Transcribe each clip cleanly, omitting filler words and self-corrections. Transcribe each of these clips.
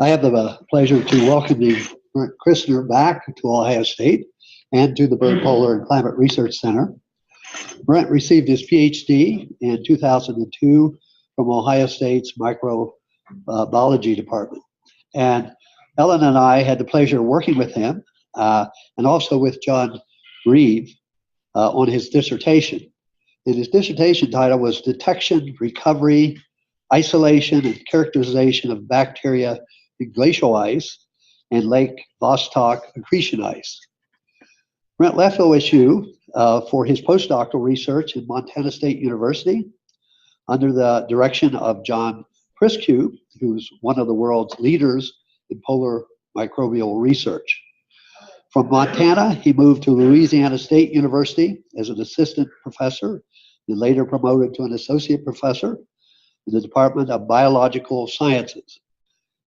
I have the pleasure to welcome Brent Christner back to Ohio State and to the Bird Polar and Climate Research Center. Brent received his PhD in 2002 from Ohio State's microbiology department. And Ellen and I had the pleasure of working with him and also with John Reeve on his dissertation. And his dissertation title was Detection, Recovery, Isolation, and Characterization of Bacteria in Glacial Ice and Lake Vostok accretion ice. Brent left OSU for his postdoctoral research in Montana State University under the direction of John Priscu, who's one of the world's leaders in polar microbial research. From Montana, he moved to Louisiana State University as an assistant professor and later promoted to an associate professor in the Department of Biological Sciences.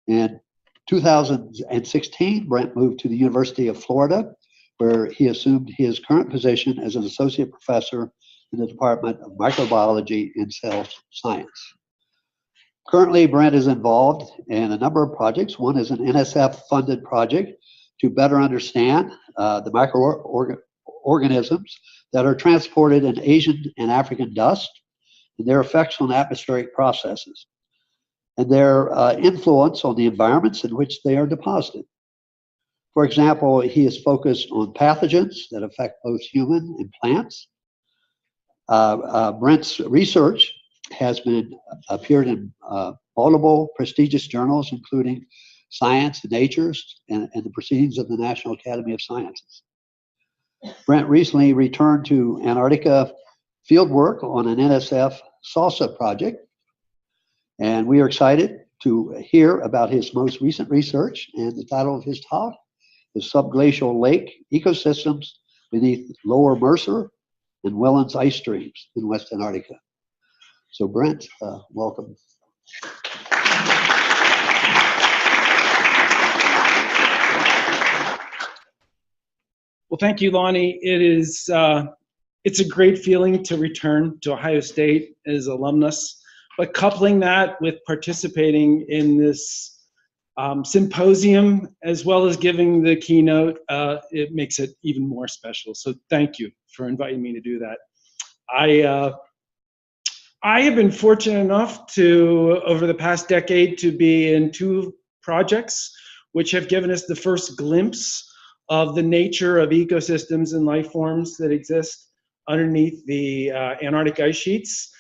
In 2016, Brent moved to the University of Florida, where he assumed his current position as an associate professor in the Department of Microbiology and Cell Science. Currently, Brent is involved in a number of projects. One is an NSF-funded project to better understand the microorganisms that are transported in Asian and African dust and their effects on atmospheric processes and their influence on the environments in which they are deposited. For example, he is focused on pathogens that affect both human and plants. Brent's research has appeared in multiple prestigious journals, including Science, Nature, and the Proceedings of the National Academy of Sciences. Brent recently returned to Antarctica fieldwork on an NSF SALSA project, and we are excited to hear about his most recent research, and the title of his talk is Subglacial Lake Ecosystems Beneath Lower Mercer and Whillans Ice Streams in West Antarctica. So Brent, welcome. Well, thank you, Lonnie. It's a great feeling to return to Ohio State as alumnus, but coupling that with participating in this symposium, as well as giving the keynote, it makes it even more special. So thank you for inviting me to do that. I have been fortunate enough to, over the past decade, to be in two projects which have given us the first glimpse of the nature of ecosystems and life forms that exist underneath the Antarctic ice sheets.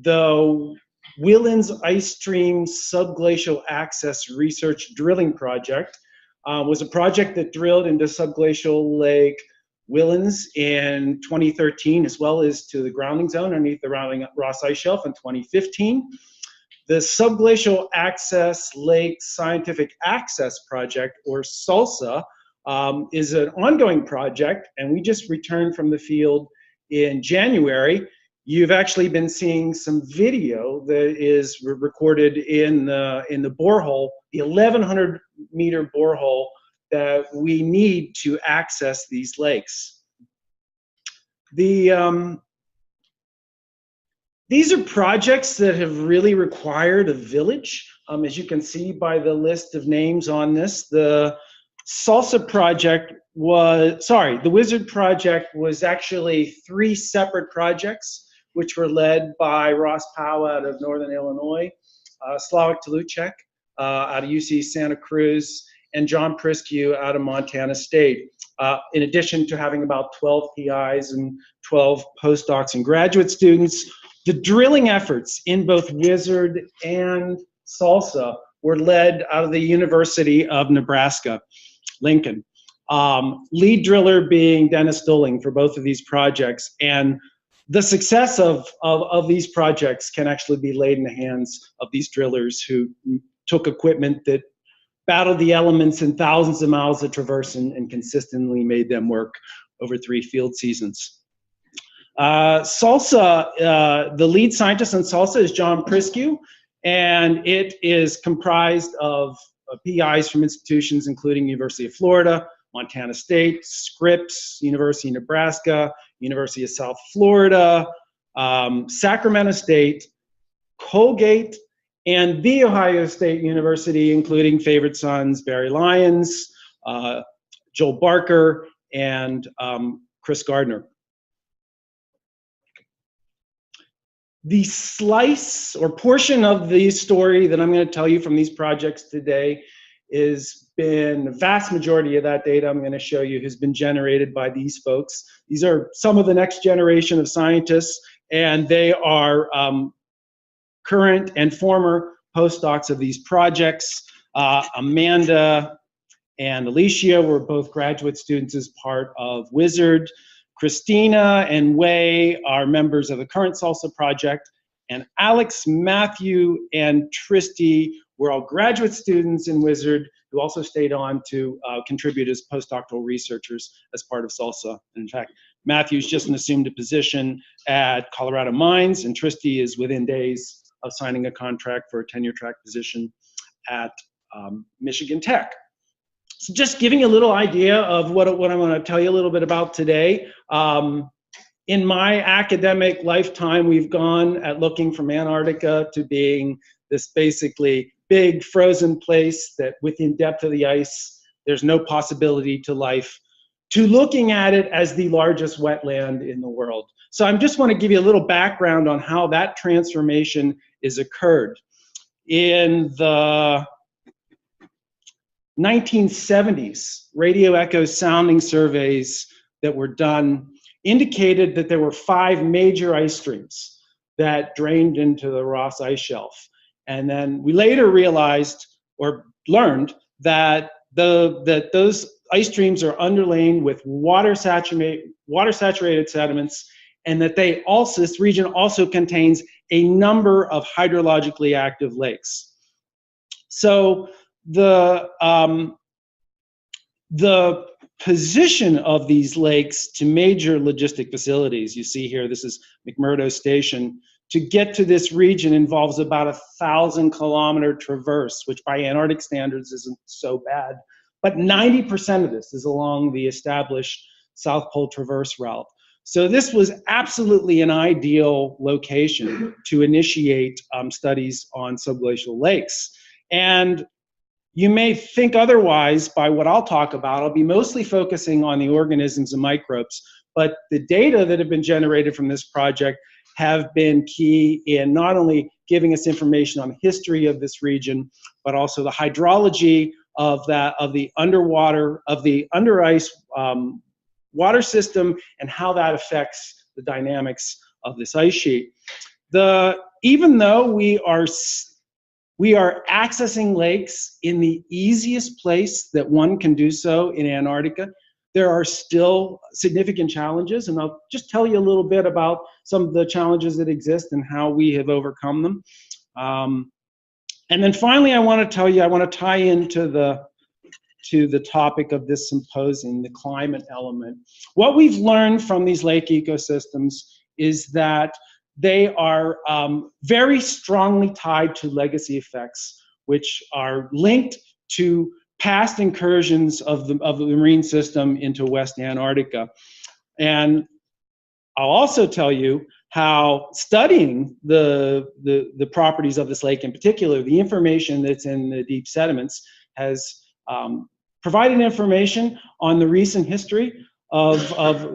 The Whillans Ice Stream Subglacial Access Research Drilling Project was a project that drilled into subglacial Lake Whillans in 2013, as well as to the grounding zone underneath the Ross Ice Shelf in 2015. The Subglacial Access Lake Scientific Access Project, or SALSA, is an ongoing project, and we just returned from the field in January. You've actually been seeing some video that is recorded in the borehole, the 1,100 meter borehole that we need to access these lakes. These are projects that have really required a village. As you can see by the list of names on this, the SALSA project the Wizard project was actually 3 separate projects, which were led by Ross Powell out of Northern Illinois, Slavik Toluchek out of UC Santa Cruz, and John Priscu out of Montana State, in addition to having about 12 PIs and 12 postdocs and graduate students. The drilling efforts in both Wizard and SALSA were led out of the University of Nebraska, Lincoln. Lead driller being Dennis Dulling for both of these projects. And the success of these projects can actually be laid in the hands of these drillers who took equipment that battled the elements in thousands of miles of traverse and consistently made them work over 3 field seasons. SALSA, the lead scientist on SALSA is John Priscu, and it is comprised of PIs from institutions including University of Florida, Montana State, Scripps, University of Nebraska, University of South Florida, Sacramento State, Colgate, and The Ohio State University, including favorite sons Barry Lyons, Joel Barker, and Chris Gardner. The slice or portion of the story that I'm going to tell you from these projects today is been, the vast majority of that data I'm going to show you has been generated by these folks. These are some of the next generation of scientists, and they are current and former postdocs of these projects. Amanda and Alicia were both graduate students as part of Wizard. Christina and Wei are members of the current SALSA project, and Alex, Matthew, and Tristy were all graduate students in Wizard who also stayed on to contribute as postdoctoral researchers as part of SALSA. And in fact, Matthew's just assumed a position at Colorado Mines, and Tristy is within days of signing a contract for a tenure track position at Michigan Tech. So just giving you a little idea of what I'm going to tell you a little bit about today. In my academic lifetime, we've gone at looking from Antarctica to being this basically big frozen place that within depth of the ice, there's no possibility to life, to looking at it as the largest wetland in the world. So I just want to give you a little background on how that transformation is occurred. In the 1970s, radio echo sounding surveys that were done indicated that there were 5 major ice streams that drained into the Ross Ice Shelf. And then we later realized or learned that those ice streams are underlain with water-saturated sediments, and that this region also contains a number of hydrologically active lakes. So the position of these lakes to major logistic facilities, you see here, this is McMurdo Station, to get to this region involves about a 1,000-kilometer traverse, which by Antarctic standards isn't so bad. But 90% of this is along the established South Pole Traverse route. So this was absolutely an ideal location to initiate studies on subglacial lakes. And you may think otherwise by what I'll talk about. I'll be mostly focusing on the organisms and microbes, but the data that have been generated from this project have been key in not only giving us information on the history of this region, but also the hydrology of the under ice water system and how that affects the dynamics of this ice sheet. Even though we are accessing lakes in the easiest place that one can do so in Antarctica, there are still significant challenges, and I'll just tell you a little bit about some of the challenges that exist and how we have overcome them. And then finally, I want to tie into the topic of this symposium, the climate element. What we've learned from these lake ecosystems is that they are very strongly tied to legacy effects, which are linked to past incursions of the marine system into West Antarctica. And I'll also tell you how studying the properties of this lake in particular, the information that's in the deep sediments, has provided information on the recent history of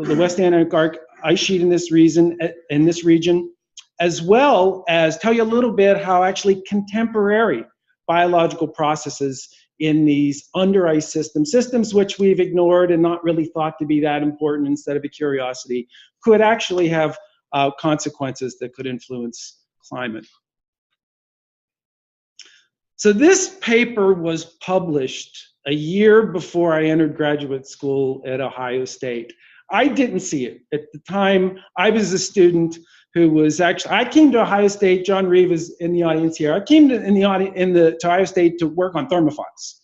the West Antarctic ice sheet in this region, as well as tell you a little bit how actually contemporary biological processes in these under ice systems which we've ignored and not really thought to be that important instead of a curiosity, could actually have consequences that could influence climate. So this paper was published a year before I entered graduate school at Ohio State. I didn't see it. At the time, I was a student who was I came to Ohio State, John Reeve is in the audience here. I came to Ohio State to work on thermophiles.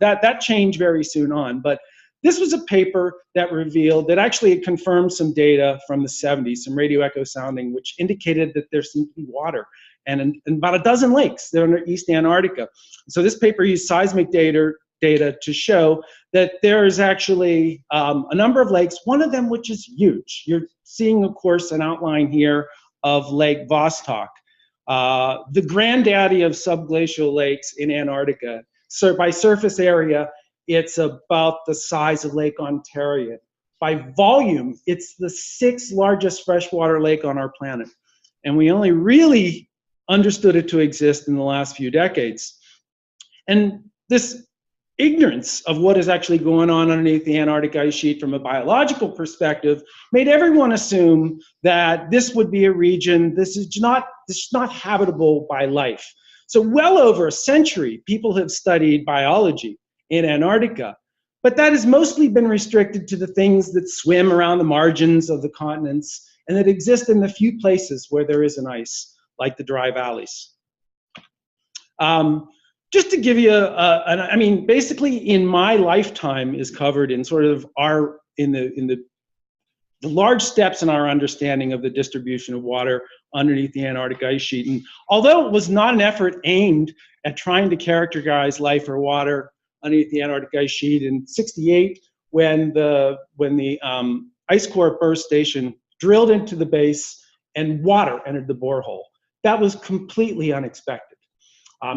That changed very soon on, but this was a paper that revealed that actually it confirmed some data from the 70s, some radio echo sounding, which indicated that there seemed to be water and about a dozen lakes there in East Antarctica. So this paper used seismic data to show that there is actually a number of lakes, one of them which is huge. You're seeing, of course, an outline here of Lake Vostok. The granddaddy of subglacial lakes in Antarctica. So by surface area, it's about the size of Lake Ontario. By volume, it's the 6th largest freshwater lake on our planet. And we only really understood it to exist in the last few decades. And this ignorance of what is actually going on underneath the Antarctic ice sheet from a biological perspective made everyone assume that this would be a region, this is not habitable by life. So well over a century, people have studied biology in Antarctica, but that has mostly been restricted to the things that swim around the margins of the continents and that exist in the few places where there is an ice, like the dry valleys. Just to give you I mean, basically in my lifetime is covered in sort of the large steps in our understanding of the distribution of water underneath the Antarctic ice sheet. And although it was not an effort aimed at trying to characterize life or water underneath the Antarctic ice sheet, in '68, when the Ice Core burst station drilled into the base and water entered the borehole, that was completely unexpected.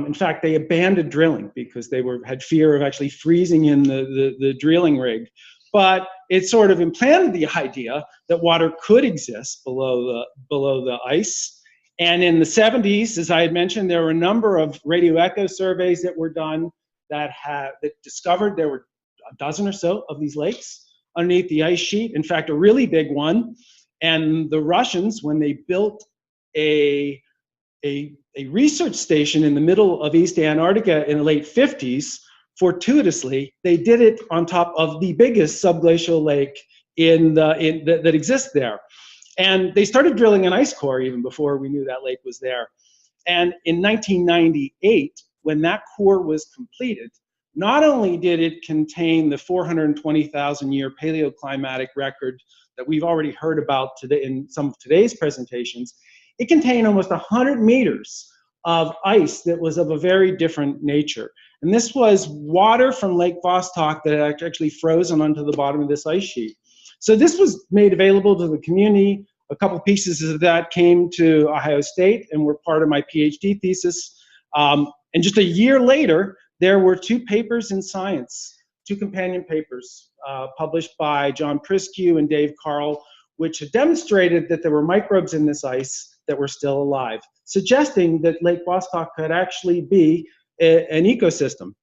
In fact, they abandoned drilling because they had fear of actually freezing in the drilling rig. But it sort of implanted the idea that water could exist below the ice. And in the 70s, as I had mentioned, there were a number of radio echo surveys that were done that discovered there were a dozen or so of these lakes underneath the ice sheet. In fact, a really big one. And the Russians, when they built a research station in the middle of East Antarctica in the late 50s, fortuitously, they did it on top of the biggest subglacial lake that exists there. And they started drilling an ice core even before we knew that lake was there. And in 1998, when that core was completed, not only did it contain the 420,000-year paleoclimatic record that we've already heard about today in some of today's presentations, it contained almost 100 meters of ice that was of a very different nature. And this was water from Lake Vostok that had actually frozen onto the bottom of this ice sheet. So this was made available to the community. A couple pieces of that came to Ohio State and were part of my PhD thesis. And just a year later, there were 2 papers in Science, 2 companion papers published by John Priscu and Dave Carl, which had demonstrated that there were microbes in this ice that were still alive, suggesting that Lake Vostok could actually be an ecosystem.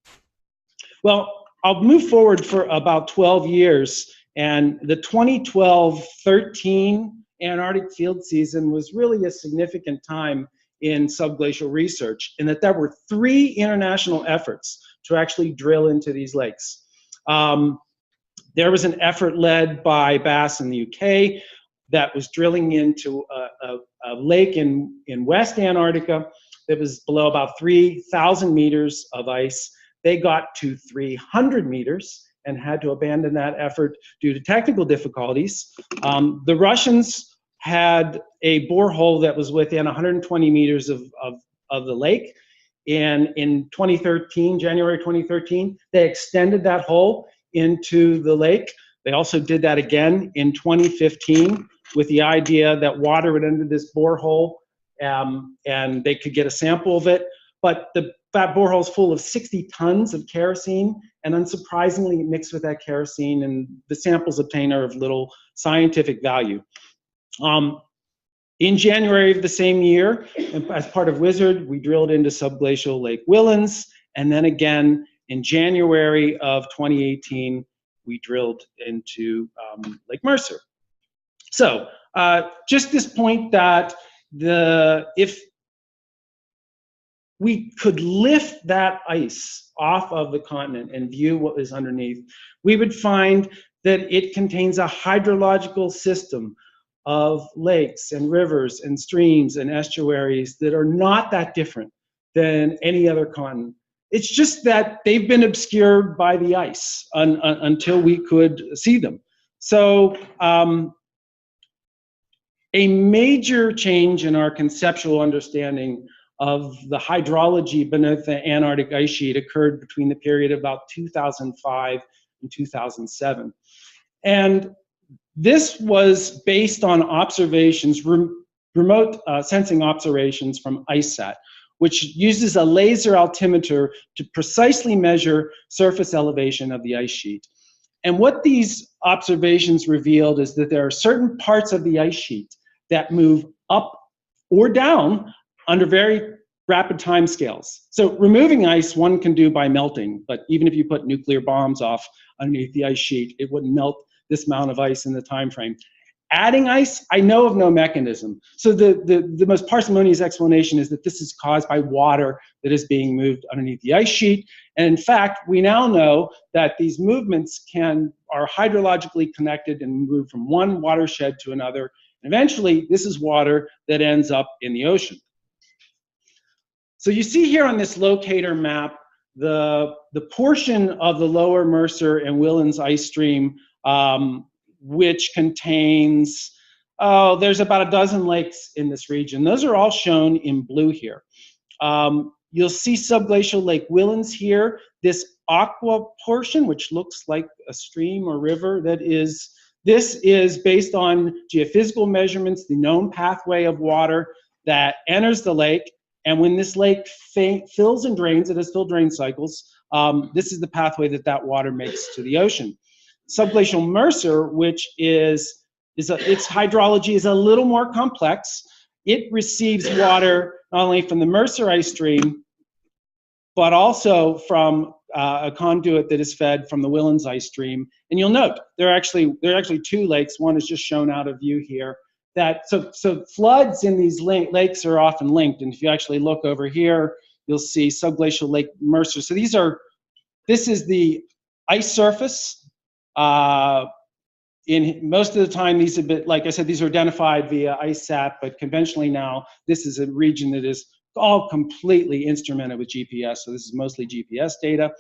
Well, I'll move forward for about 12 years, and the 2012-13 Antarctic field season was really a significant time in subglacial research, in that there were 3 international efforts to actually drill into these lakes. There was an effort led by Bass in the UK that was drilling into a lake in West Antarctica that was below about 3,000 meters of ice. They got to 300 meters and had to abandon that effort due to technical difficulties. The Russians had a borehole that was within 120 meters of the lake. And in 2013, January 2013, they extended that hole into the lake. They also did that again in 2015 with the idea that water would enter this borehole and they could get a sample of it. But that borehole is full of 60 tons of kerosene, and unsurprisingly mixed with that kerosene, and the samples obtained are of little scientific value. In January of the same year, as part of Wizard, we drilled into subglacial Lake Whillans, and then again in January of 2018, we drilled into Lake Mercer. So just this point that if we could lift that ice off of the continent and view what is underneath, we would find that it contains a hydrological system of lakes and rivers and streams and estuaries that are not that different than any other continent. It's just that they've been obscured by the ice until we could see them. So a major change in our conceptual understanding of the hydrology beneath the Antarctic ice sheet occurred between the period of about 2005 and 2007. And this was based on observations remote sensing observations from ICESat, which uses a laser altimeter to precisely measure surface elevation of the ice sheet. And what these observations revealed is that there are certain parts of the ice sheet that move up or down under very rapid time scales. So removing ice one can do by melting, but even if you put nuclear bombs off underneath the ice sheet, it wouldn't melt this amount of ice in the time frame. Adding ice, I know of no mechanism. So the most parsimonious explanation is that this is caused by water that is being moved underneath the ice sheet. And in fact, we now know that these movements are hydrologically connected and move from one watershed to another. And eventually, this is water that ends up in the ocean. So you see here on this locator map, the portion of the lower Mercer and Whillans ice stream, which contains, there's about a dozen lakes in this region. Those are all shown in blue here. You'll see subglacial Lake Whillans here. This aqua portion, which looks like a stream or river, this is based on geophysical measurements, the known pathway of water that enters the lake. And when this lake fills and drains, it has fill drain cycles, this is the pathway that water makes to the ocean. Subglacial Mercer, which its hydrology is a little more complex. It receives water not only from the Mercer ice stream, but also from a conduit that is fed from the Whillans ice stream. And you'll note there are actually two lakes. One is just shown out of view here. So floods in these lakes are often linked. And if you actually look over here, you'll see subglacial Lake Mercer. So this is the ice surface. In most of the time, these have been, like I said, these are identified via ICESat, but conventionally now, this is a region that is all completely instrumented with GPS. So this is mostly GPS data.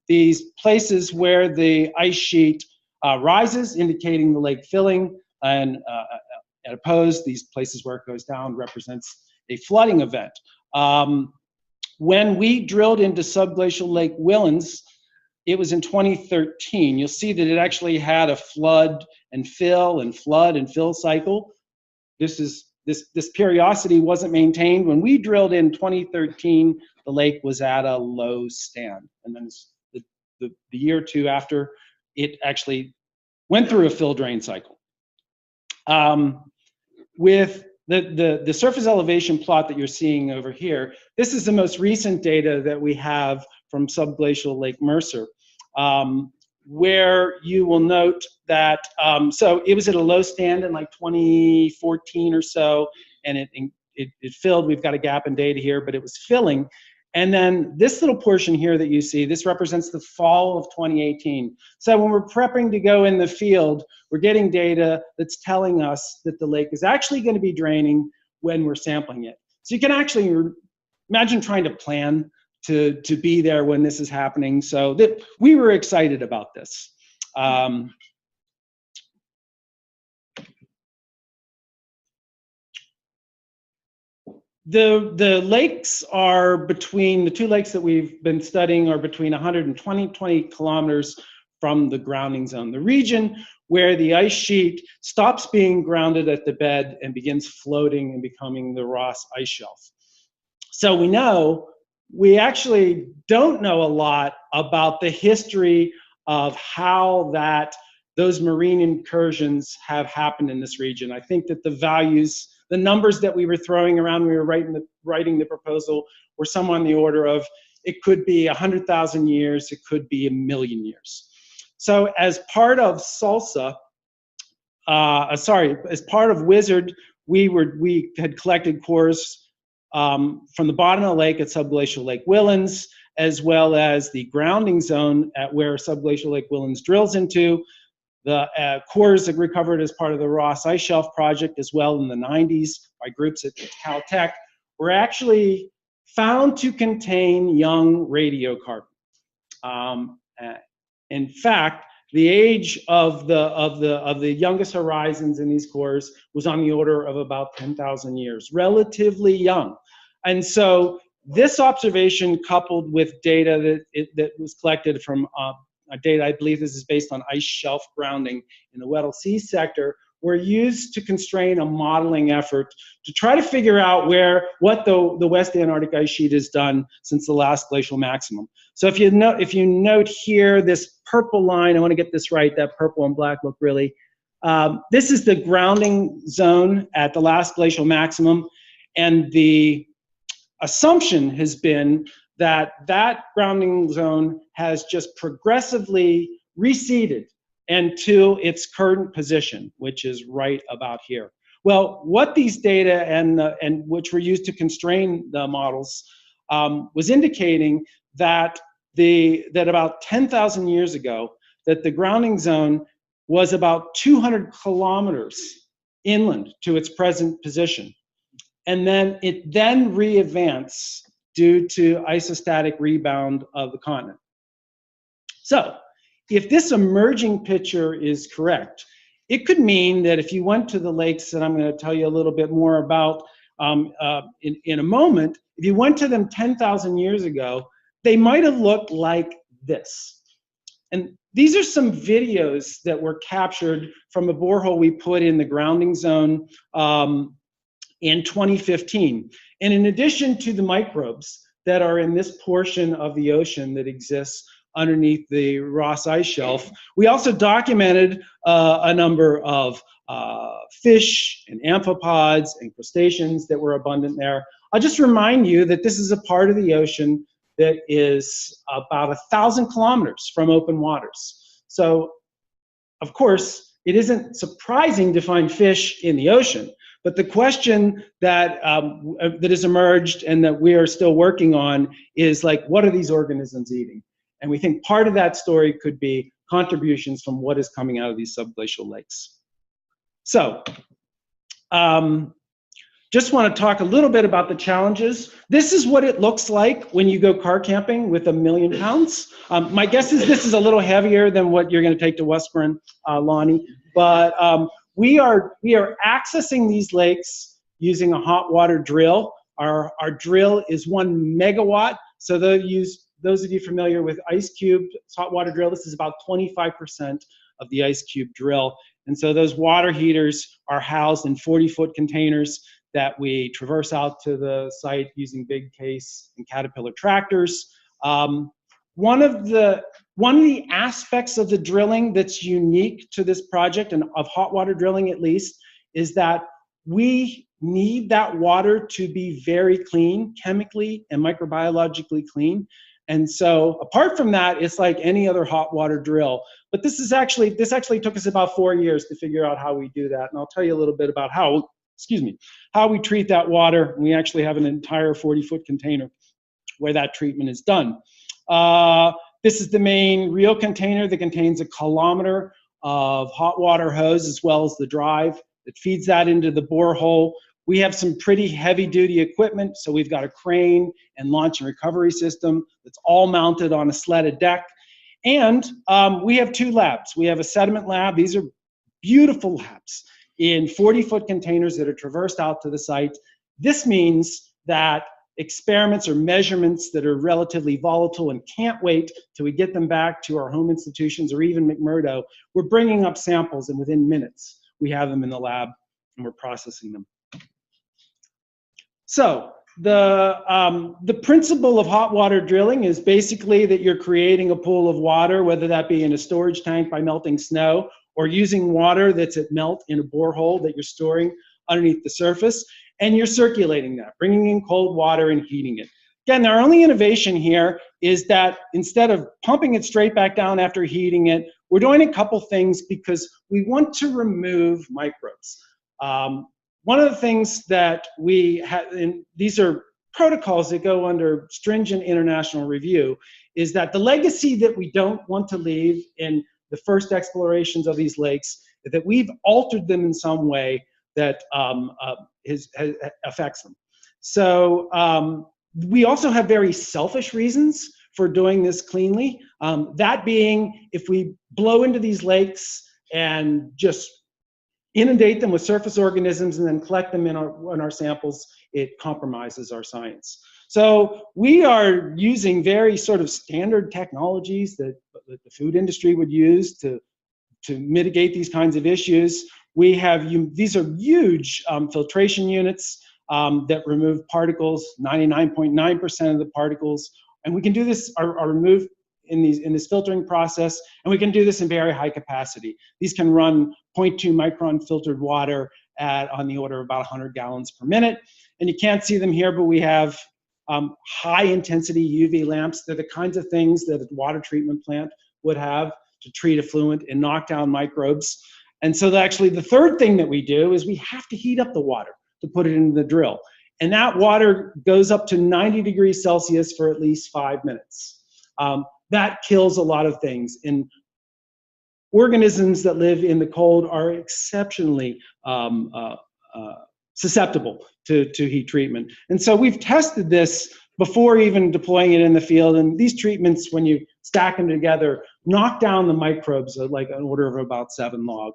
These places where the ice sheet rises, indicating the lake filling, and at opposed, these places where it goes down represents a flooding event. When we drilled into subglacial Lake Whillans, it was in 2013. You'll see that it actually had a flood and fill and flood and fill cycle. This periodicity wasn't maintained. When we drilled in 2013, the lake was at a low stand. And then the year or two after, it actually went through a fill drain cycle. With the surface elevation plot that you're seeing over here, this is the most recent data that we have from subglacial Lake Mercer, where you will note that, so it was at a low stand in like 2014 or so, and it filled. We've got a gap in data here, but it was filling. And then this little portion here that you see, this represents the fall of 2018. So when we're prepping to go in the field, we're getting data that's telling us that the lake is actually going to be draining when we're sampling it. So you can actually imagine trying to plan to be there when this is happening. So we were excited about this. The lakes are between, the two lakes that we've been studying are between 120 kilometers from the grounding zone, the region where the ice sheet stops being grounded at the bed and begins floating and becoming the Ross ice shelf. So we actually don't know a lot about the history of how those marine incursions have happened in this region. I think that the numbers that we were throwing around when we were writing the proposal were somewhere on the order of, it could be 100,000 years, it could be 1 million years. So as part of as part of Wizard, we had collected cores from the bottom of the lake at subglacial Lake Whillans, as well as the grounding zone at where subglacial Lake Whillans drills into. The cores that recovered as part of the Ross Ice Shelf project, as well in the 90s by groups at Caltech, were actually found to contain young radiocarbon. In fact, the age of the youngest horizons in these cores was on the order of about 10,000 years, relatively young. And so this observation, coupled with data that was collected from data, I believe this is based on ice shelf grounding in the Weddell Sea sector, were used to constrain a modeling effort to try to figure out what the West Antarctic ice sheet has done since the last glacial maximum. So if you note here, this purple line, I want to get this right, that purple and black look really. This is the grounding zone at the last glacial maximum, and the assumption has been that that grounding zone has just progressively receded into its current position, which is right about here. Well, what these data and which were used to constrain the models was indicating that about 10,000 years ago, that the grounding zone was about 200 kilometers inland to its present position. And then it re-advanced due to isostatic rebound of the continent. So, if this emerging picture is correct, it could mean that if you went to the lakes that I'm going to tell you a little bit more about in a moment, if you went to them 10,000 years ago, they might have looked like this. And these are some videos that were captured from a borehole we put in the grounding zone in 2015. And in addition to the microbes that are in this portion of the ocean that exists underneath the Ross Ice Shelf, we also documented a number of fish and amphipods and crustaceans that were abundant there. I'll just remind you that this is a part of the ocean that is about 1,000 kilometers from open waters. So, of course, it isn't surprising to find fish in the ocean, but the question that that has emerged and that we are still working on is, like, what are these organisms eating? And we think part of that story could be contributions from what is coming out of these subglacial lakes. So, just want to talk a little bit about the challenges. This is what it looks like when you go car camping with 1 million pounds. My guess is this is a little heavier than what you're going to take to Westburn, Lonnie. But we are accessing these lakes using a hot water drill. Our drill is 1 megawatt. So those of you familiar with Ice Cube hot water drill, this is about 25% of the Ice Cube drill. And so those water heaters are housed in 40-foot containers that we traverse out to the site using big case and Caterpillar tractors. One of the aspects of the drilling that's unique to this project, and of hot water drilling at least, is that we need that water to be very clean, chemically and microbiologically clean. And so apart from that, it's like any other hot water drill. But this actually took us about 4 years to figure out how we do that. And I'll tell you a little bit about how we treat that water. And we actually have an entire 40-foot container where that treatment is done. This is the main real container that contains 1 kilometer of hot water hose, as well as the drive that feeds that into the borehole. We have some pretty heavy-duty equipment, so we've got a crane and launch and recovery system that's all mounted on a sledded deck. And we have 2 labs. We have a sediment lab. These are beautiful labs in 40-foot containers that are traversed out to the site. This means that experiments or measurements that are relatively volatile and can't wait till we get them back to our home institutions or even McMurdo, we're bringing up samples, and within minutes we have them in the lab and we're processing them. So the principle of hot water drilling is basically that you're creating a pool of water, whether that be in a storage tank by melting snow, or using water that's at melt in a borehole that you're storing underneath the surface, and you're circulating that, bringing in cold water and heating it. Again, our only innovation here is that instead of pumping it straight back down after heating it, we're doing a couple things because we want to remove microbes. One of the things that we have, and these are protocols that go under stringent international review, is that the legacy that we don't want to leave in the first explorations of these lakes is that we've altered them in some way that affects them. So we also have very selfish reasons for doing this cleanly. That being, if we blow into these lakes and just inundate them with surface organisms and then collect them in our samples, it compromises our science. So we are using very sort of standard technologies that the food industry would use to mitigate these kinds of issues. We have, these are huge filtration units that remove particles, 99.9% of the particles. And we can do this, are removed in this filtering process, and we can do this in very high capacity. These can run 0.2 micron filtered water on the order of about 100 gallons per minute. And you can't see them here, but we have high intensity UV lamps. They're the kinds of things that a water treatment plant would have to treat effluent and knock down microbes. And so actually the third thing that we do is we have to heat up the water to put it into the drill. And that water goes up to 90 degrees Celsius for at least 5 minutes. That kills a lot of things. And organisms that live in the cold are exceptionally susceptible to heat treatment. And so we've tested this before even deploying it in the field. And these treatments, when you stack them together, knock down the microbes at like an order of about 7 log.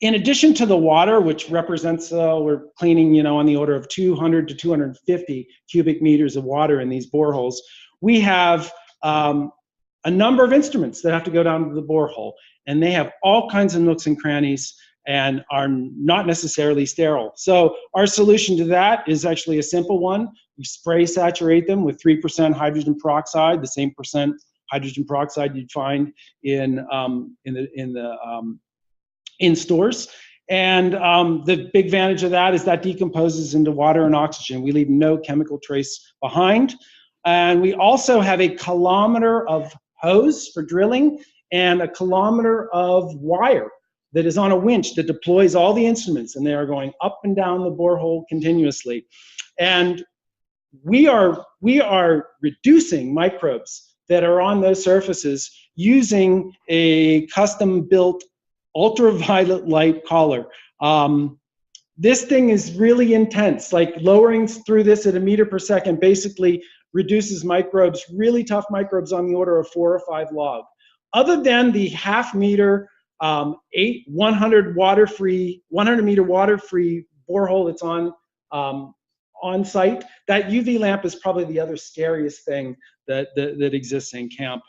In addition to the water, which represents, we're cleaning, on the order of 200 to 250 cubic meters of water in these boreholes, we have a number of instruments that have to go down to the borehole. And they have all kinds of nooks and crannies and are not necessarily sterile. So our solution to that is actually a simple one. We spray saturate them with 3% hydrogen peroxide, the same percent hydrogen peroxide you'd find in stores. And the big advantage of that is that decomposes into water and oxygen. We leave no chemical trace behind. And we also have a kilometer of hose for drilling and a kilometer of wire that is on a winch that deploys all the instruments, and they are going up and down the borehole continuously. And we are reducing microbes that are on those surfaces using a custom-built ultraviolet light collar. This thing is really intense. Like lowering through this at 1 meter per second basically reduces microbes, really tough microbes, on the order of 4 or 5 log. Other than the half meter, 100 meter water-free borehole that's on site, that UV lamp is probably the other scariest thing that exists in camp.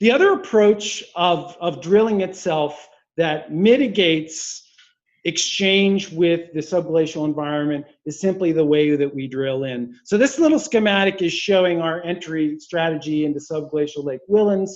The other approach of drilling itself that mitigates exchange with the subglacial environment is simply the way that we drill in. So this little schematic is showing our entry strategy into subglacial Lake Whillans.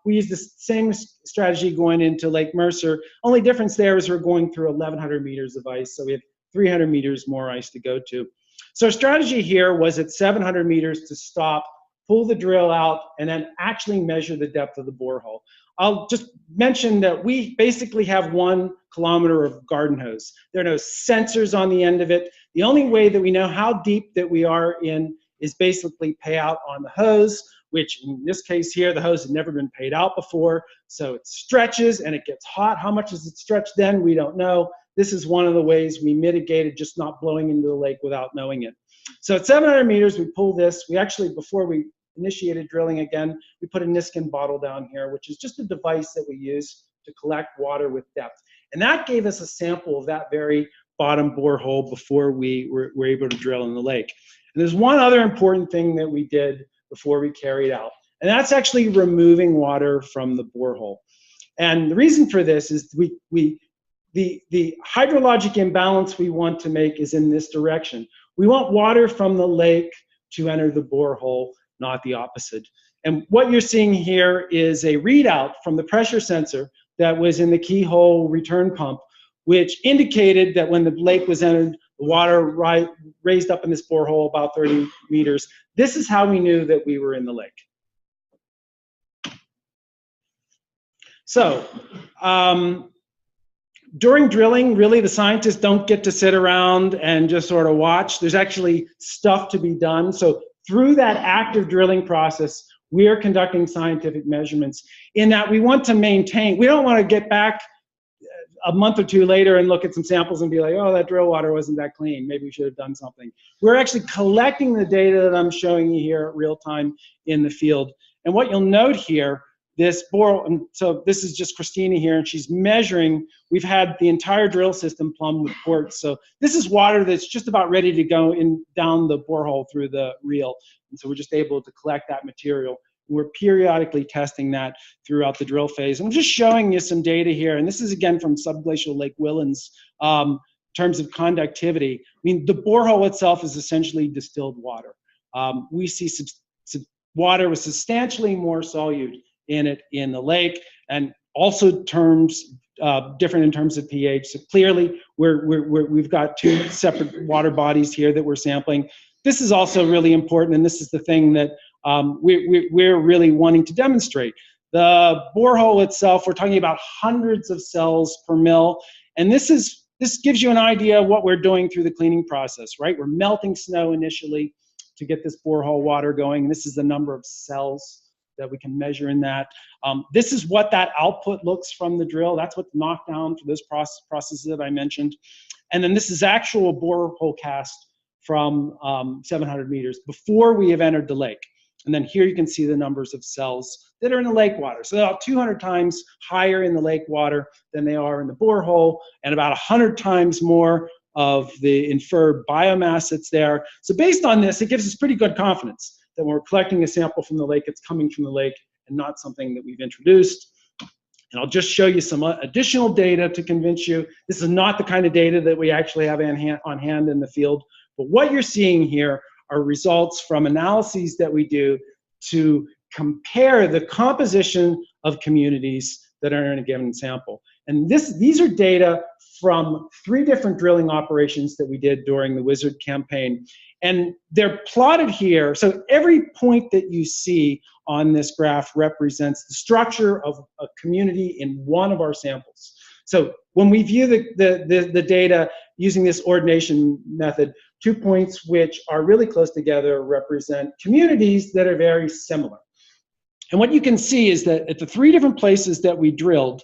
We use the same strategy going into Lake Mercer. Only difference there is we're going through 1,100 meters of ice, so we have 300 meters more ice to go to. So our strategy here was at 700 meters to stop, pull the drill out, and then actually measure the depth of the borehole. I'll just mention that we basically have 1 kilometer of garden hose. There are no sensors on the end of it. The only way that we know how deep that we are in is basically pay out on the hose, which in this case here, the hose had never been paid out before. So it stretches and it gets hot. How much does it stretch then? We don't know. This is one of the ways we mitigated just not blowing into the lake without knowing it. So at 700 meters, we pull this. We actually, before we initiated drilling again, we put a Niskin bottle down here, which is just a device that we use to collect water with depth. And that gave us a sample of that very bottom borehole before we were able to drill in the lake. And there's one other important thing that we did before we carried out, and that's actually removing water from the borehole. And the reason for this is the hydrologic imbalance we want to make is in this direction. We want water from the lake to enter the borehole, not the opposite. And what you're seeing here is a readout from the pressure sensor that was in the keyhole return pump, which indicated that when the lake was entered, the water raised up in this borehole about 30 meters. This is how we knew that we were in the lake. So, during drilling, really the scientists don't get to sit around and just sort of watch. There's actually stuff to be done. So through that active drilling process, we are conducting scientific measurements in that we want to maintain. We don't want to get back a month or 2 later and look at some samples and be like, oh, that drill water wasn't that clean. Maybe we should have done something. We're actually collecting the data that I'm showing you here real time in the field. And what you'll note here, this borehole, and so this is just Christina here, and she's measuring. We've had the entire drill system plumbed with quartz. So this is water that's just about ready to go in down the borehole through the reel. And so we're just able to collect that material. we're periodically testing that throughout the drill phase. I'm just showing you some data here, and this is again from Subglacial Lake Whillans. In terms of conductivity, I mean, the borehole itself is essentially distilled water. We see water with substantially more solute in it in the lake, and also terms different in terms of pH. So clearly, we've got two separate water bodies here that we're sampling. This is also really important, and this is the thing that we're really wanting to demonstrate. The borehole itself, we're talking about hundreds of cells per mil, and this gives you an idea of what we're doing through the cleaning process, right? We're melting snow initially to get this borehole water going. This is the number of cells that we can measure in that. This is what that output looks from the drill. That's what's knocked down for this process that I mentioned. And then this is actual borehole cast from 700 meters before we have entered the lake. And then here you can see the numbers of cells that are in the lake water. So they're about 200 times higher in the lake water than they are in the borehole, and about 100 times more of the inferred biomass that's there. So based on this, it gives us pretty good confidence that when we're collecting a sample from the lake, it's coming from the lake and not something that we've introduced. And I'll just show you some additional data to convince you. This is not the kind of data that we actually have on hand in the field. But what you're seeing here are results from analyses that we do to compare the composition of communities that are in a given sample. And these are data from 3 different drilling operations that we did during the Wizard campaign. And they're plotted here. So every point that you see on this graph represents the structure of a community in one of our samples. So when we view the data using this ordination method, 2 points which are really close together represent communities that are very similar. And what you can see is that at the 3 different places that we drilled,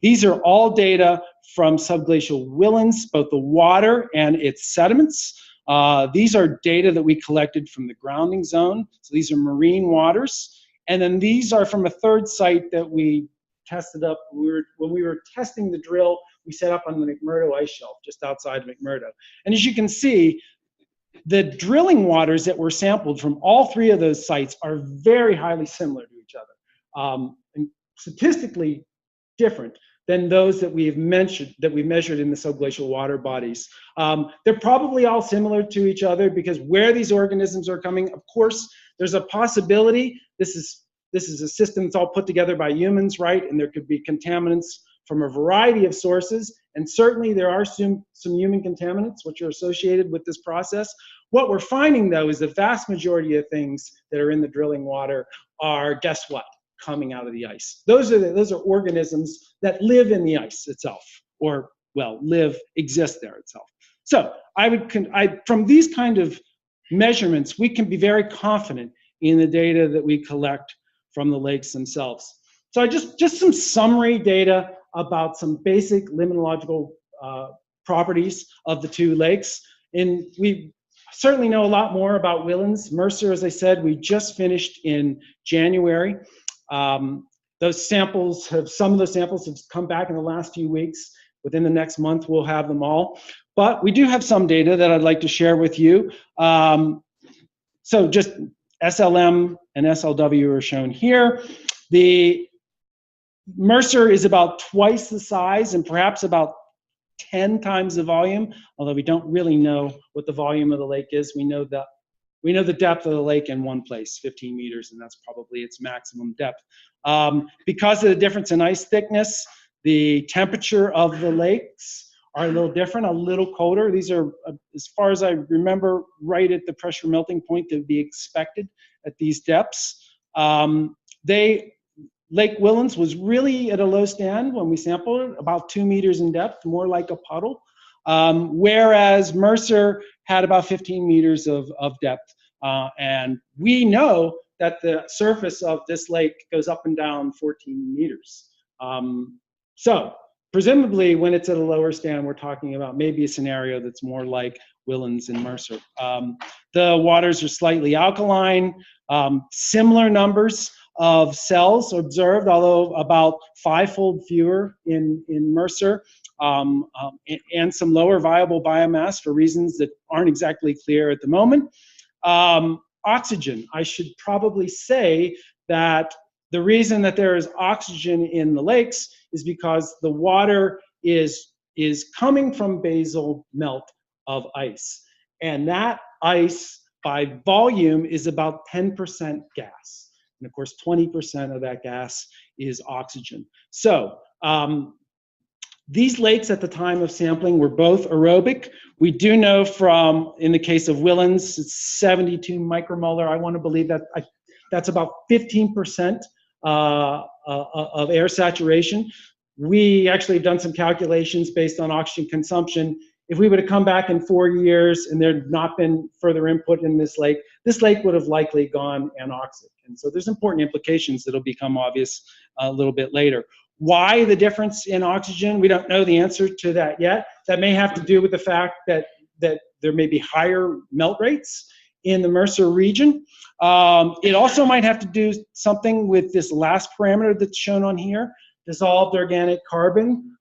these are all data from subglacial Whillans, both the water and its sediments. These are data that we collected from the grounding zone. So these are marine waters. And then these are from a 3rd site that we tested up. When we were testing the drill, we set up on the McMurdo ice shelf just outside of McMurdo. And as you can see, the drilling waters that were sampled from all 3 of those sites are very highly similar to each other, and statistically different than those that we've measured in the subglacial water bodies. They're probably all similar to each other because where these organisms are coming, of course, there's a possibility this is a system that's all put together by humans, right? And there could be contaminants from a variety of sources, and certainly there are some human contaminants which are associated with this process. What we're finding, though, is the vast majority of things that are in the drilling water are, guess what, coming out of the ice. Those are organisms that live in the ice itself, or, well, exist there itself. So from these kind of measurements, we can be very confident in the data that we collect from the lakes themselves. So just some summary data about some basic limnological properties of the 2 lakes. And we certainly know a lot more about Whillans. Mercer, as I said, we just finished in January. Some of those samples have come back in the last few weeks. Within the next month, we'll have them all. But we do have some data that I'd like to share with you. So just SLM and SLW are shown here. The Mercer is about twice the size and perhaps about 10 times the volume, although we don't really know what the volume of the lake is. We know the depth of the lake in one place, 15 meters, and that's probably its maximum depth. Because of the difference in ice thickness, the temperature of the lakes are a little different, a little colder. These are, as far as I remember, right at the pressure melting point that would be expected at these depths. Lake Whillans was really at a low stand when we sampled it, about 2 meters in depth, more like a puddle, whereas Mercer had about 15 meters of depth. And we know that the surface of this lake goes up and down 14 meters. So presumably when it's at a lower stand, we're talking about maybe a scenario that's more like Whillans and Mercer. The waters are slightly alkaline, similar numbers of cells observed, although about 5-fold fewer in Mercer, and some lower viable biomass for reasons that aren't exactly clear at the moment. Oxygen, I should probably say that the reason that there is oxygen in the lakes is because the water is coming from basal melt of ice. And that ice by volume is about 10% gas. And of course, 20% of that gas is oxygen. So these lakes at the time of sampling were both aerobic. We do know from, in the case of Whillans, it's 72 micromolar. I want to believe that that's about 15% of air saturation. We actually have done some calculations based on oxygen consumption. If we were to come back in 4 years and there had not been further input in this lake would have likely gone anoxic. And so there's important implications that'll become obvious a little bit later. Why the difference in oxygen? We don't know the answer to that yet. That may have to do with the fact that there may be higher melt rates in the Mercer region. It also might have to do something with this last parameter that's shown on here, dissolved organic carbon.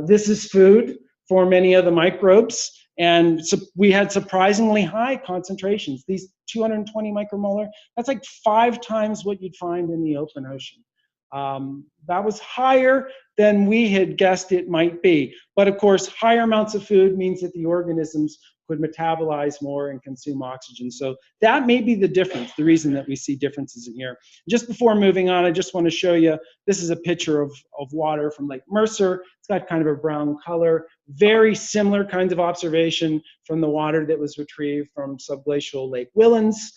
This is food for many of the microbes, and so we had surprisingly high concentrations. These 220 micromolar, that's like 5 times what you'd find in the open ocean. That was higher than we had guessed it might be. But of course, higher amounts of food means that the organisms could metabolize more and consume oxygen. So that may be the difference, the reason that we see differences in here. Just before moving on, I just want to show you, this is a picture of water from Lake Mercer. It's got kind of a brown color. Very similar kinds of observation from the water that was retrieved from subglacial Lake Whillans.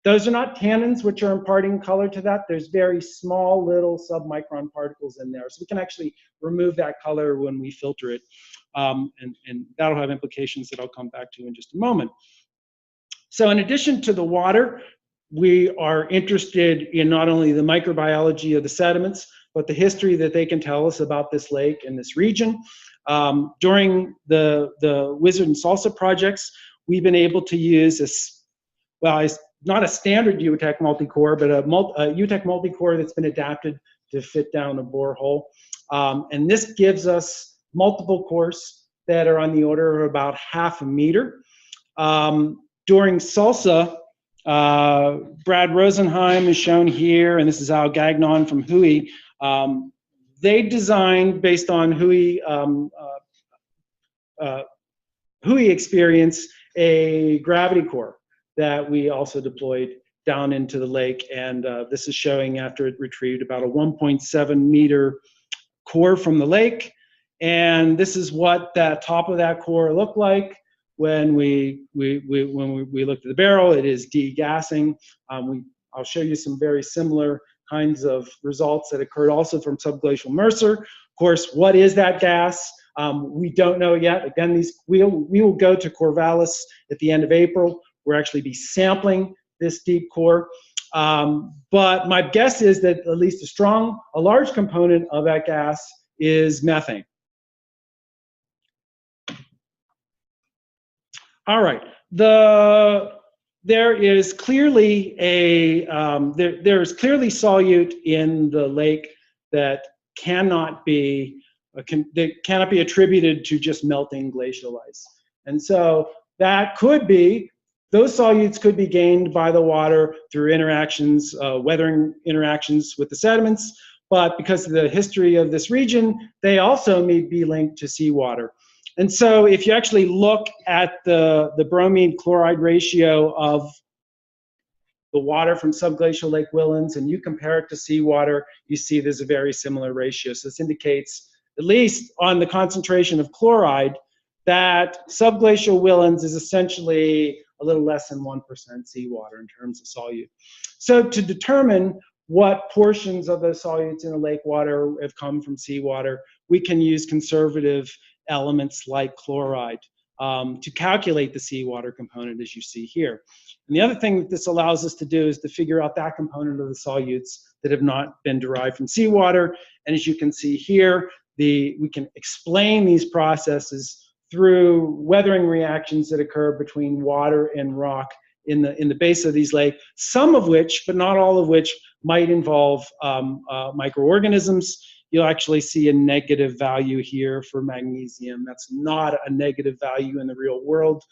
Those are not tannins, which are imparting color to that. There's very small little submicron particles in there. So we can actually remove that color when we filter it. And that'll have implications that I'll come back to in just a moment. So in addition to the water, we are interested in not only the microbiology of the sediments, but the history that they can tell us about this lake and this region. During the Wizard and Salsa projects, we've been able to use not a standard UTEC multicore, but a UTEC multicore that's been adapted to fit down a borehole. And this gives us multiple cores that are on the order of about ½ meter. During Salsa, Brad Rosenheim is shown here, and this is Al Gagnon from Hui. They designed, based on Hui experience, a gravity core that we also deployed down into the lake. And this is showing after it retrieved about a 1.7 meter core from the lake. And this is what that top of that core looked like when we looked at the barrel. It is degassing. I'll show you some very similar kinds of results that occurred also from subglacial Mercer. Of course, what is that gas? We don't know yet. Again, we will go to Corvallis at the end of April. We'll actually be sampling this deep core. But my guess is that at least a large component of that gas is methane. All right. There is clearly solute in the lake that cannot be attributed to just melting glacial ice, and so that could be. Those solutes could be gained by the water through interactions, weathering interactions with the sediments, but because of the history of this region, they also may be linked to seawater. And so if you actually look at the bromine chloride ratio of the water from subglacial Lake Whillans and you compare it to seawater, you see there's a very similar ratio. So this indicates, at least on the concentration of chloride, that subglacial Whillans is essentially a little less than 1% seawater in terms of solute. So to determine what portions of the solutes in the lake water have come from seawater, we can use conservative elements like chloride to calculate the seawater component, as you see here. And the other thing that this allows us to do is to figure out that component of the solutes that have not been derived from seawater. And as you can see here, we can explain these processes through weathering reactions that occur between water and rock in the base of these lakes, some of which, but not all of which, might involve microorganisms. You'll actually see a negative value here for magnesium. That's not a negative value in the real world,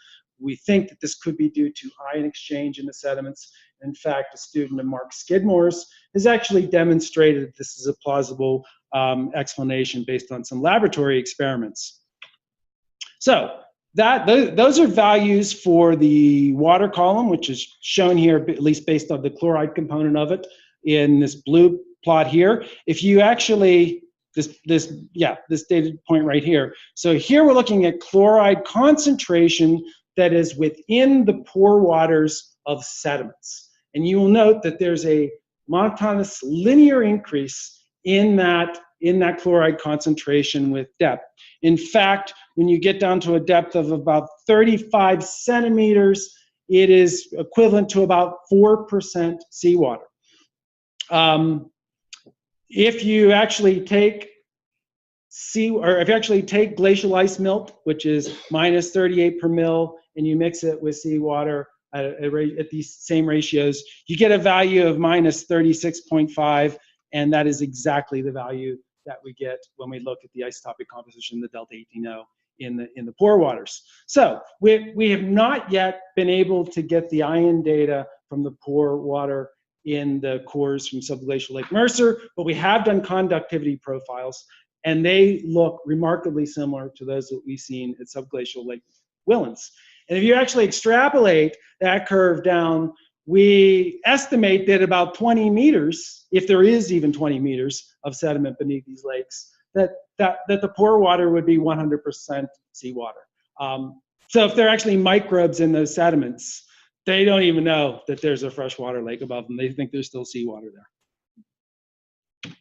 We think that this could be due to ion exchange in the sediments. In fact, a student of Mark Skidmore's has actually demonstrated that this is a plausible explanation based on some laboratory experiments. So those are values for the water column, which is shown here, at least based on the chloride component of it in this blue plot here. If you actually, this data point right here. So here we're looking at chloride concentration that is within the pore waters of sediments. And you will note that there's a monotonous linear increase in that chloride concentration with depth. In fact, when you get down to a depth of about 35 centimeters, it is equivalent to about 4% seawater. If you actually take glacial ice melt, which is minus 38 per mil, and you mix it with seawater at these same ratios, you get a value of minus 36.5, and that is exactly the value that we get when we look at the isotopic composition, the delta 18O, in the pore waters. So we have not yet been able to get the ion data from the pore water in the cores from subglacial Lake Mercer, but we have done conductivity profiles, and they look remarkably similar to those that we've seen at subglacial Lake Whillans. And if you actually extrapolate that curve down, we estimate that about 20 meters, if there is even 20 meters of sediment beneath these lakes, that the pore water would be 100% seawater. So if there are actually microbes in those sediments, they don't even know that there's a freshwater lake above them. They think there's still seawater there.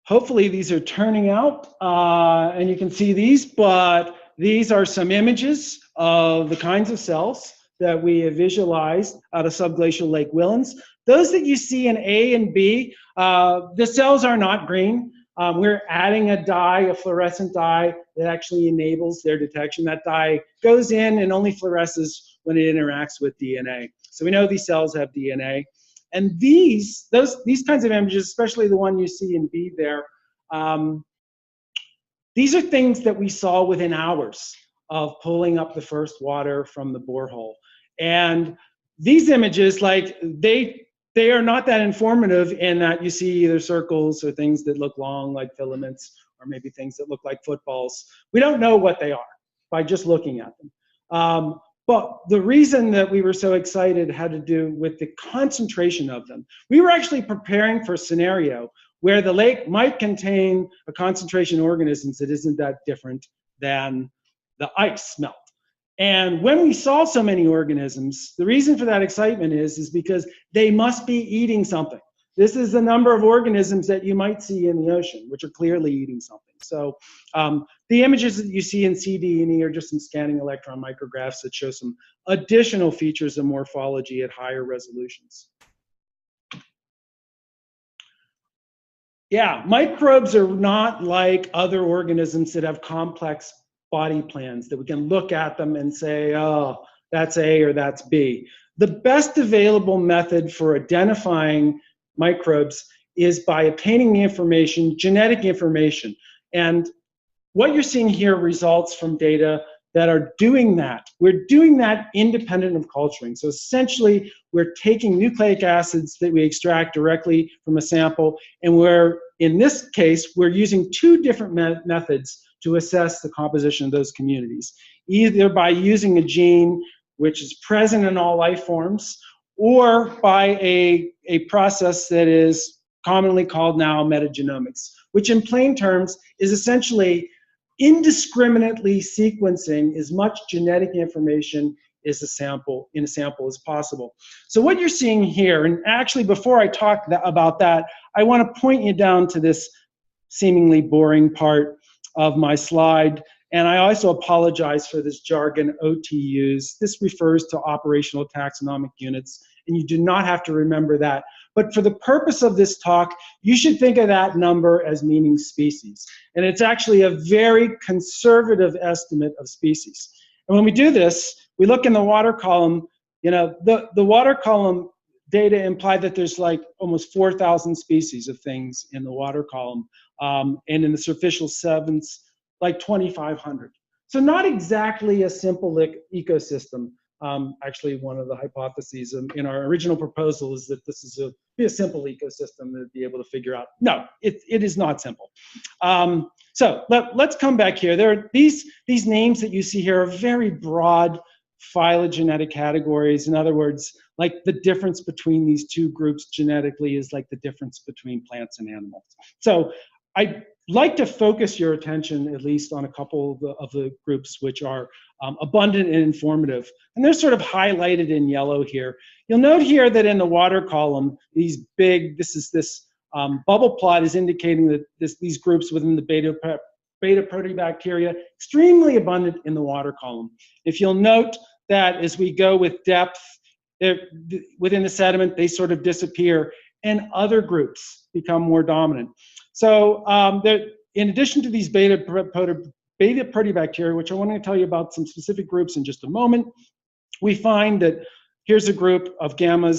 Hopefully these are turning out, and you can see these, but these are some images of the kinds of cells that we have visualized out of subglacial Lake Whillans. Those that you see in A and B, the cells are not green. We're adding a dye, a fluorescent dye, that actually enables their detection. That dye goes in and only fluoresces when it interacts with DNA. So we know these cells have DNA. And these kinds of images, especially the one you see in B there, these are things that we saw within hours of pulling up the first water from the borehole. And these images, they are not that informative in that you see either circles or things that look long like filaments, or maybe things that look like footballs. We don't know what they are by just looking at them. But the reason that we were so excited had to do with the concentration of them. We were actually preparing for a scenario where the lake might contain a concentration of organisms that isn't that different than the ice melt. And when we saw so many organisms, the reason for that excitement is because they must be eating something. This is the number of organisms that you might see in the ocean, which are clearly eating something. So the images that you see in C, D, and E are just some scanning electron micrographs that show some additional features of morphology at higher resolutions. Yeah, microbes are not like other organisms that have complex body plans that we can look at them and say, oh, that's A or that's B. The best available method for identifying microbes is by obtaining the information, genetic information. And what you're seeing here results from data that are doing that. We're doing that independent of culturing. So essentially, we're taking nucleic acids that we extract directly from a sample, and in this case, we're using two different methods to assess the composition of those communities, either by using a gene which is present in all life forms, or by a process that is commonly called now metagenomics, which in plain terms is essentially indiscriminately sequencing as much genetic information in a sample as possible. So what you're seeing here, and actually before I talk about that, I want to point you down to this seemingly boring part of my slide. And I also apologize for this jargon OTUs. This refers to operational taxonomic units, and you do not have to remember that. But for the purpose of this talk, you should think of that number as meaning species. And it's actually a very conservative estimate of species. And when we do this, we look in the water column, the water column data imply that there's like almost 4,000 species of things in the water column. And in the superficial sediments, like 2,500. So not exactly a simple ecosystem. Actually, one of the hypotheses in our original proposal is that this is be a simple ecosystem to be able to figure out. No, it is not simple. So let's come back here. There are these names that you see here are very broad phylogenetic categories. In other words, like the difference between these two groups genetically is like the difference between plants and animals. So I'd like to focus your attention at least on a couple of the groups which are abundant and informative. And they're sort of highlighted in yellow here. You'll note here that in the water column, this bubble plot is indicating that these groups within the beta proteobacteria, extremely abundant in the water column. If you'll note that as we go with depth within the sediment, they sort of disappear and other groups become more dominant. So in addition to these beta proteobacteria, which I want to tell you about some specific groups in just a moment, we find that here's a group of gamma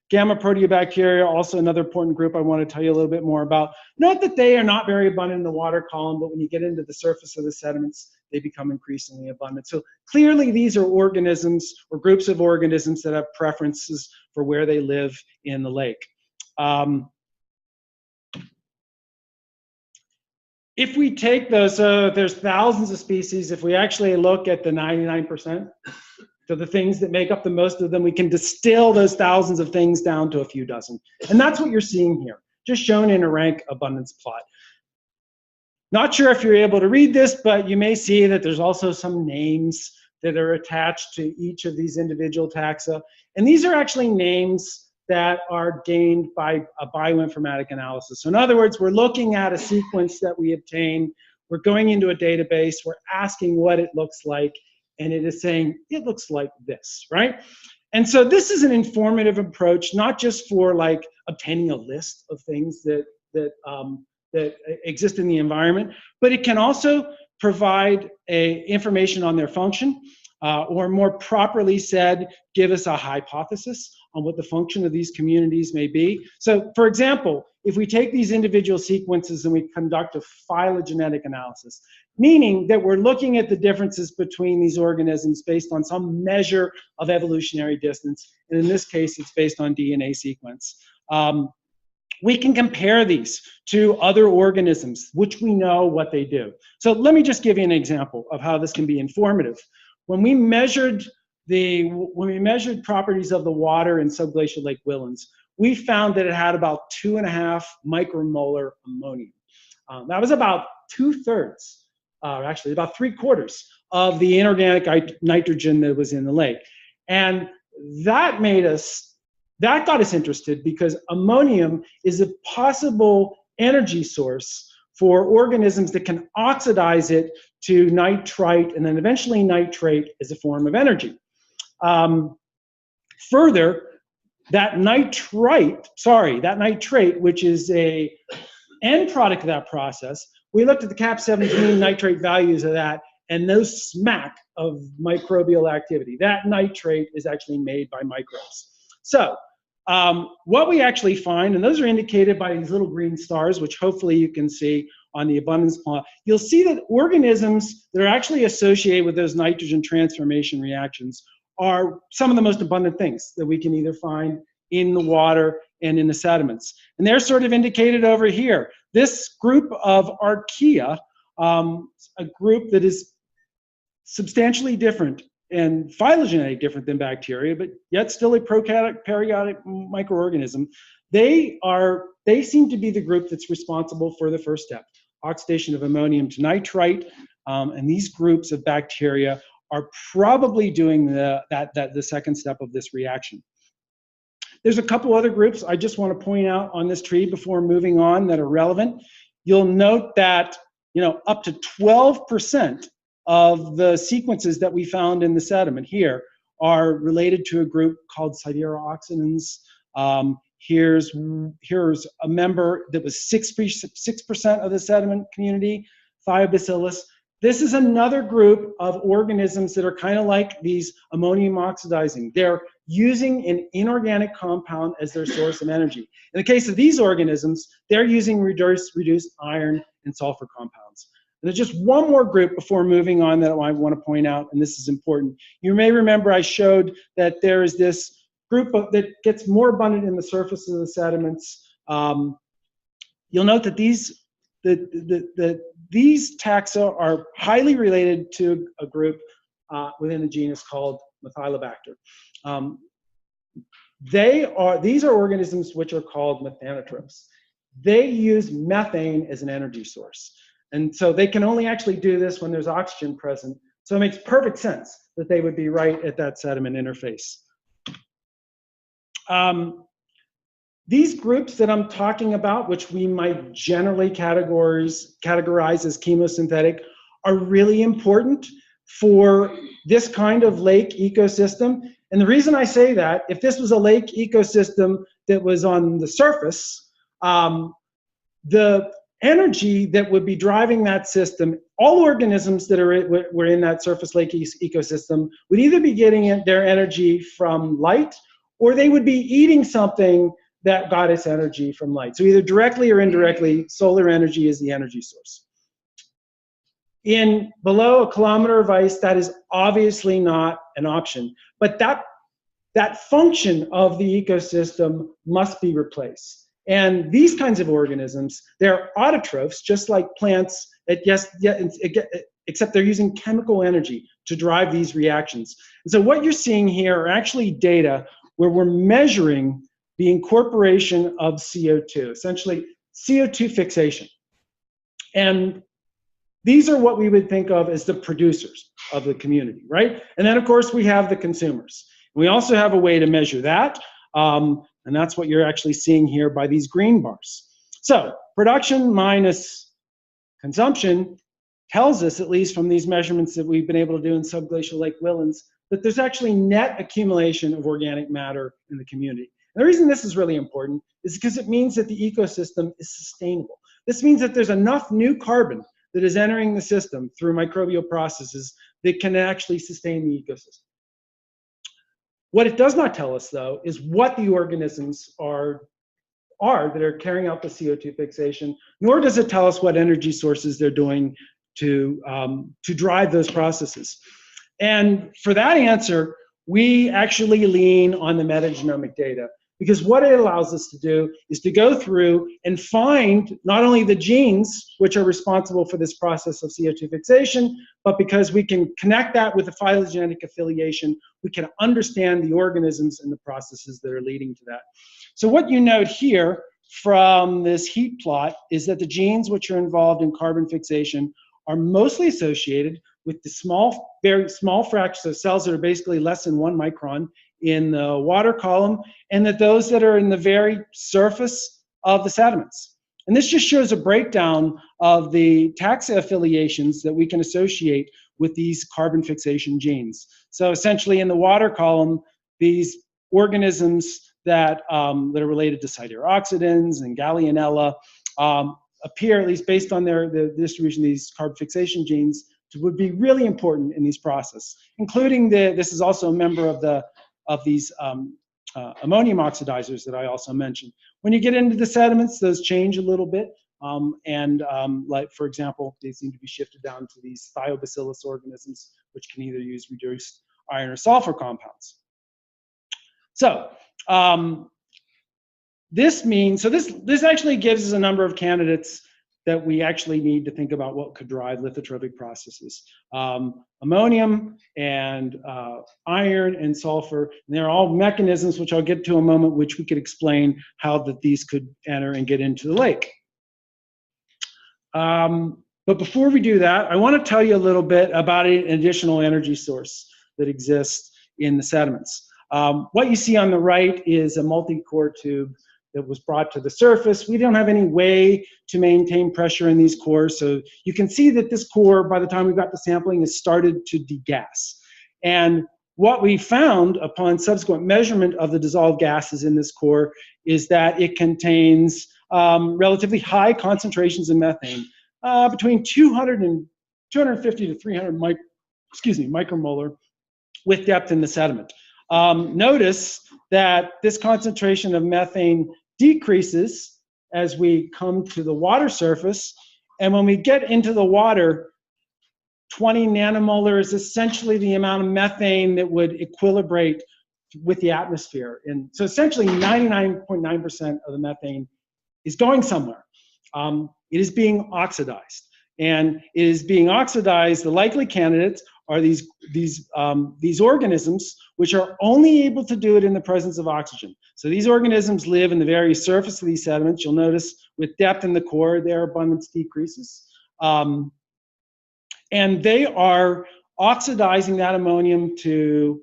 proteobacteria, also another important group I want to tell you a little bit more about. Note that they are not very abundant in the water column, but when you get into the surface of the sediments, they become increasingly abundant. So clearly these are organisms or groups of organisms that have preferences for where they live in the lake. If we take those, there's thousands of species. If we actually look at the 99%, so the things that make up the most of them, we can distill those thousands of things down to a few dozen. And that's what you're seeing here, just shown in a rank abundance plot. Not sure if you're able to read this, but you may see that there's also some names that are attached to each of these individual taxa. And these are actually names that are gained by a bioinformatic analysis. So in other words, we're looking at a sequence that we obtain, we're going into a database, we're asking what it looks like, and it is saying, it looks like this, right? And so this is an informative approach, not just for like obtaining a list of things that exist in the environment, but it can also provide information on their function, or more properly said, give us a hypothesis on what the function of these communities may be. So for example, if we take these individual sequences and we conduct a phylogenetic analysis, meaning that we're looking at the differences between these organisms based on some measure of evolutionary distance, and in this case, it's based on DNA sequence. We can compare these to other organisms, which we know what they do. So let me just give you an example of how this can be informative. When we measured properties of the water in subglacial Lake Whillans, we found that it had about 2.5 micromolar ammonium. That was about 2/3, actually about 3/4 of the inorganic nitrogen that was in the lake. And that got us interested because ammonium is a possible energy source for organisms that can oxidize it to nitrite and then eventually nitrate as a form of energy. Further, that nitrate, which is a end product of that process, we looked at the CAP17 nitrate values of that, and those smack of microbial activity. That nitrate is actually made by microbes. So what we actually find, and those are indicated by these little green stars, which hopefully you can see on the abundance plot, you'll see that organisms that are actually associated with those nitrogen transformation reactions are some of the most abundant things that we can either find in the water and in the sediments. And they're sort of indicated over here. This group of archaea, a group that is substantially different and phylogenetically different than bacteria, but yet still a prokaryotic microorganism, they seem to be the group that's responsible for the first step, oxidation of ammonium to nitrite, and these groups of bacteria are probably doing the second step of this reaction. There's a couple other groups I just want to point out on this tree before moving on that are relevant. You'll note that up to 12% of the sequences that we found in the sediment here are related to a group called sideroxanins. Here's a member that was 6% of the sediment community, Thiobacillus. This is another group of organisms that are kind of like these ammonium oxidizing. They're using an inorganic compound as their source of energy. In the case of these organisms, they're using reduced iron and sulfur compounds. And there's just one more group before moving on that I want to point out, and this is important. You may remember I showed that there is this group that gets more abundant in the surface of the sediments. You'll note that these taxa are highly related to a group within the genus called Methylobacter. These are organisms which are called methanotrophs. They use methane as an energy source. And so they can only actually do this when there's oxygen present. So it makes perfect sense that they would be right at that sediment interface. These groups that I'm talking about, which we might generally categorize as chemosynthetic, are really important for this kind of lake ecosystem. And the reason I say that, if this was a lake ecosystem that was on the surface, the energy that would be driving that system, all organisms that were in that surface lake ecosystem would either be getting their energy from light, or they would be eating something that got its energy from light. So either directly or indirectly, solar energy is the energy source. In below a kilometer of ice, that is obviously not an option. But that function of the ecosystem must be replaced. And these kinds of organisms, they're autotrophs, just like plants, except they're using chemical energy to drive these reactions. And so what you're seeing here are actually data where we're measuring the incorporation of CO2, essentially CO2 fixation. And these are what we would think of as the producers of the community, right? And then, of course, we have the consumers. We also have a way to measure that, and that's what you're actually seeing here by these green bars. So production minus consumption tells us, at least from these measurements that we've been able to do in subglacial Lake Whillans, that there's actually net accumulation of organic matter in the community. And the reason this is really important is because it means that the ecosystem is sustainable. This means that there's enough new carbon that is entering the system through microbial processes that can actually sustain the ecosystem. What it does not tell us, though, is what the organisms are that are carrying out the CO2 fixation, nor does it tell us what energy sources they're doing to drive those processes. And for that answer, we actually lean on the metagenomic data, because what it allows us to do is to go through and find not only the genes which are responsible for this process of CO2 fixation, but because we can connect that with the phylogenetic affiliation, we can understand the organisms and the processes that are leading to that. So what you note here from this heat plot is that the genes which are involved in carbon fixation are mostly associated with the very small fractions of cells that are basically less than 1 micron in the water column, and that those that are in the very surface of the sediments. And this just shows a breakdown of the taxa affiliations that we can associate with these carbon fixation genes. So essentially in the water column, these organisms that are related to sideroxidins and Gallionella appear, at least based on the distribution of these carbon fixation genes, would be really important in these processes, including this is also a member of these ammonium oxidizers that I also mentioned. When you get into the sediments, those change a little bit. Like, for example, they seem to be shifted down to these thiobacillus organisms, which can either use reduced iron or sulfur compounds. So this actually gives us a number of candidates that we actually need to think about what could drive lithotrophic processes. Ammonium and iron and sulfur, and they're all mechanisms, which I'll get to in a moment, which we could explain how that these could enter and get into the lake. But before we do that, I want to tell you a little bit about an additional energy source that exists in the sediments. What you see on the right is a multicore tube that was brought to the surface. We don't have any way to maintain pressure in these cores, so you can see that this core, by the time we got the sampling, has started to degas. And what we found upon subsequent measurement of the dissolved gases in this core is that it contains relatively high concentrations of methane, between 250 to 300 micromolar with depth in the sediment. Notice that this concentration of methane decreases as we come to the water surface, And when we get into the water, 20 nanomolar is essentially the amount of methane that would equilibrate with the atmosphere. And so essentially 99.9% of the methane is going somewhere. It is being oxidized. And it is being oxidized. The likely candidates are these organisms which are only able to do it in the presence of oxygen. So these organisms live in the very surface of these sediments. You'll notice with depth in the core, their abundance decreases. And they are oxidizing that ammonium to,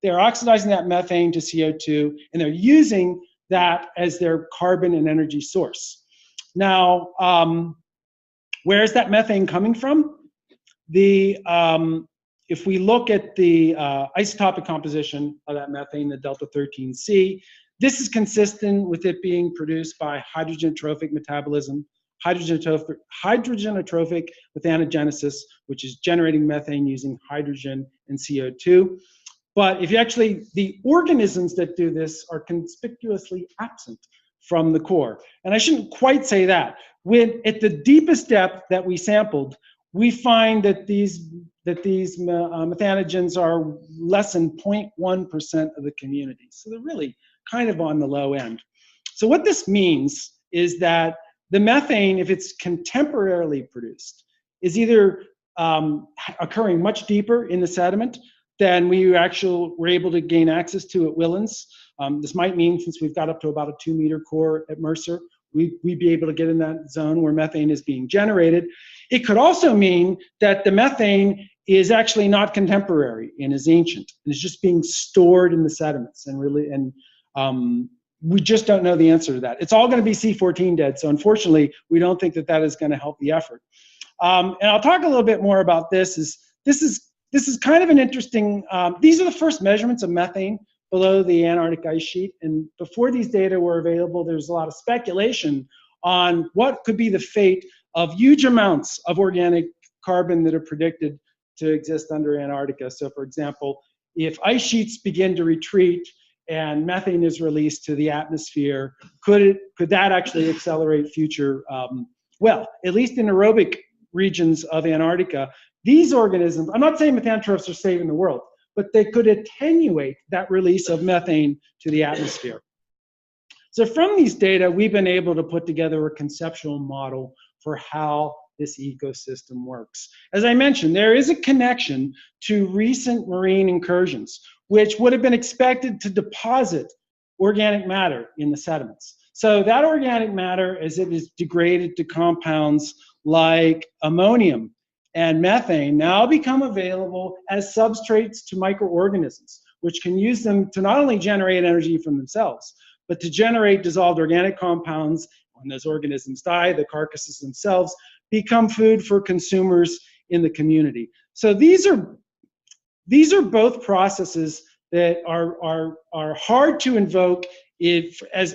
they're oxidizing that methane to CO2, and they're using that as their carbon and energy source. Now, where is that methane coming from? If we look at the isotopic composition of that methane, the delta 13C, this is consistent with it being produced by hydrogen-trophic metabolism, hydrogen-trophic methanogenesis, which is generating methane using hydrogen and CO2. But if you actually, the organisms that do this are conspicuously absent from the core. And I shouldn't quite say that. At the deepest depth that we sampled, we find that these methanogens are less than 0.1% of the community. So they're really kind of on the low end. So what this means is that the methane, if it's contemporarily produced, is either occurring much deeper in the sediment than we actually were able to gain access to at Whillans. This might mean, since we've got up to about a 2-meter core at Mercer, we'd be able to get in that zone where methane is being generated. It could also mean that the methane is actually not contemporary and is ancient, and is just being stored in the sediments. And we just don't know the answer to that. It's all going to be C14 dead, so unfortunately, we don't think that that is going to help the effort. And I'll talk a little bit more about this. This is kind of an interesting, these are the first measurements of methane below the Antarctic ice sheet. And before these data were available, there's a lot of speculation on what could be the fate of huge amounts of organic carbon that are predicted to exist under Antarctica. So for example, if ice sheets begin to retreat and methane is released to the atmosphere, could that actually accelerate future, well, at least in aerobic regions of Antarctica, these organisms, I'm not saying methanotrophs are saving the world, but they could attenuate that release of methane to the atmosphere. So from these data, we've been able to put together a conceptual model for how this ecosystem works. As I mentioned, there is a connection to recent marine incursions, which would have been expected to deposit organic matter in the sediments. So that organic matter, as it is degraded to compounds like ammonium and methane, now become available as substrates to microorganisms, which can use them to not only generate energy from themselves, but to generate dissolved organic compounds. When those organisms die, the carcasses themselves become food for consumers in the community. So these are both processes that are hard to invoke as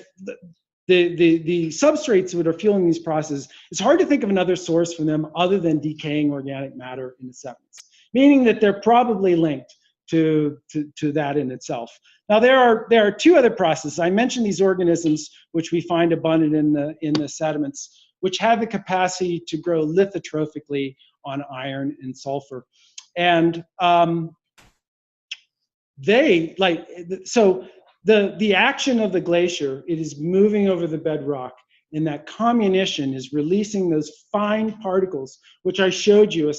the substrates that are fueling these processes. It's hard to think of another source for them other than decaying organic matter in the sediments, meaning that they're probably linked to that in itself. Now there are two other processes. I mentioned these organisms which we find abundant in the sediments, which have the capacity to grow lithotrophically on iron and sulfur. And the action of the glacier, it is moving over the bedrock, and that comminution is releasing those fine particles, which I showed you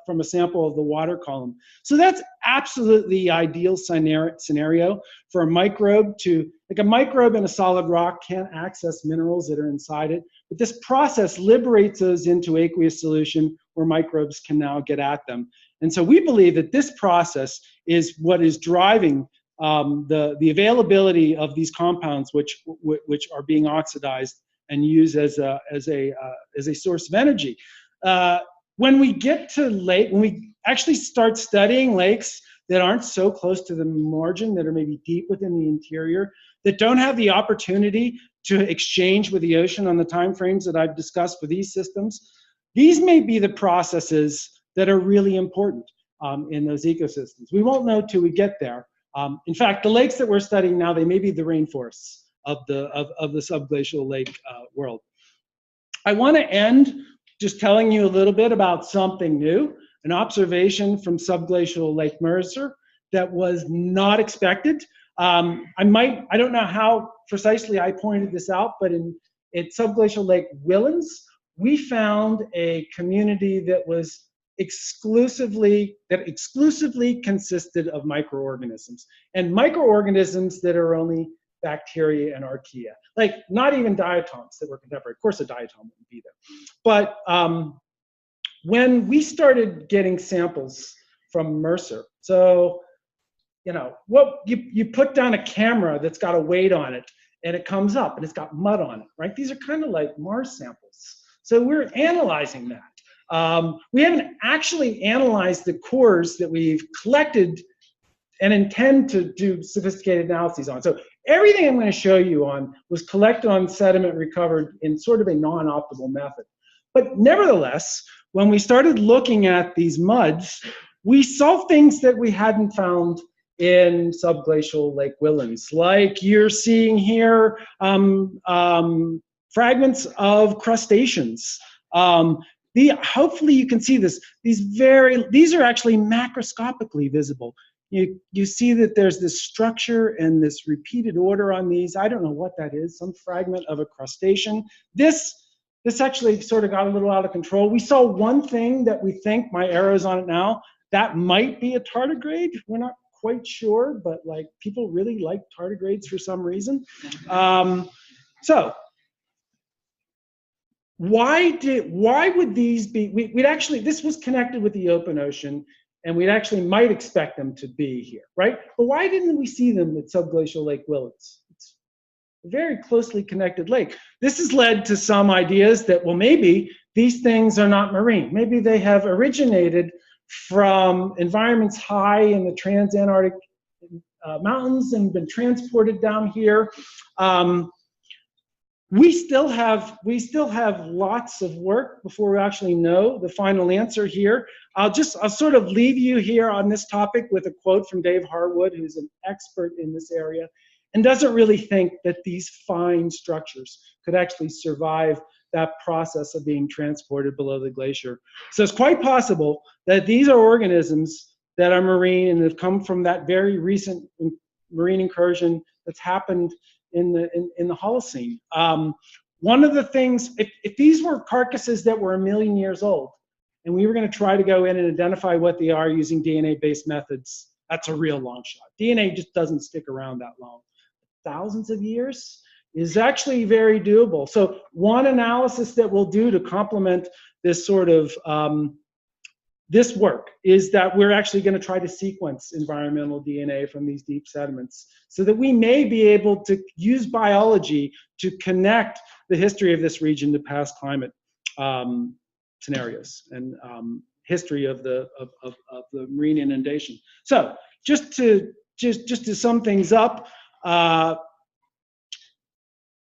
from a sample of the water column. So that's absolutely the ideal scenario for a microbe like a microbe in a solid rock can't access minerals that are inside it, but this process liberates those into aqueous solution where microbes can now get at them. And so we believe that this process is what is driving the availability of these compounds, which are being oxidized and used as a source of energy. When we get to when we actually start studying lakes that aren't so close to the margin, that are maybe deep within the interior, that don't have the opportunity to exchange with the ocean on the time frames that I've discussed for these systems, these may be the processes that are really important in those ecosystems. We won't know till we get there. In fact, the lakes that we're studying now, they may be the rainforests of the subglacial lake world. I want to end just telling you a little bit about something new, an observation from subglacial Lake Mercer that was not expected. I don't know how precisely I pointed this out, but at subglacial Lake Whillans, we found a community that was exclusively consisted of microorganisms, and microorganisms that are only bacteria and archaea, like not even diatoms that were contemporary. Of course, a diatom wouldn't be there. But when we started getting samples from Mercer, so what you put down a camera that's got a weight on it, and it comes up and it's got mud on it, right? These are kind of like Mars samples. So we're analyzing that. We haven't actually analyzed the cores that we've collected and intend to do sophisticated analyses on. So everything I'm going to show you on was collected on sediment recovered in sort of a non-optimal method. But nevertheless, when we started looking at these muds, we saw things that we hadn't found in subglacial Lake Whillans, like you're seeing here, fragments of crustaceans. Hopefully you can see this. These are actually macroscopically visible. You see that there's this structure and this repeated order on these. I don't know what that is, some fragment of a crustacean. This actually sort of got a little out of control. We saw one thing that we think, my arrow's on it now, that might be a tardigrade. We're not quite sure, but like people really like tardigrades for some reason. So why would these be, we'd actually, this was connected with the open ocean, and we'd actually might expect them to be here, right? But why didn't we see them at subglacial Lake Whillans? It's a very closely connected lake. This has led to some ideas that, well, maybe these things are not marine. Maybe they have originated from environments high in the trans-Antarctic mountains and been transported down here. We still have lots of work before we actually know the final answer here. I'll sort of leave you here on this topic with a quote from Dave Harwood, who's an expert in this area, and doesn't really think that these fine structures could actually survive that process of being transported below the glacier. So it's quite possible that these are organisms that are marine and have come from that very recent marine incursion that's happened in the Holocene. One of the things, if these were carcasses that were 1 million years old, and we were going to try to go in and identify what they are using DNA-based methods, that's a real long shot. DNA just doesn't stick around that long. Thousands of years is actually very doable. So one analysis that we'll do to complement this sort of this work is that we're actually going to try to sequence environmental DNA from these deep sediments so that we may be able to use biology to connect the history of this region to past climate scenarios and history of the marine inundation. So just to sum things up,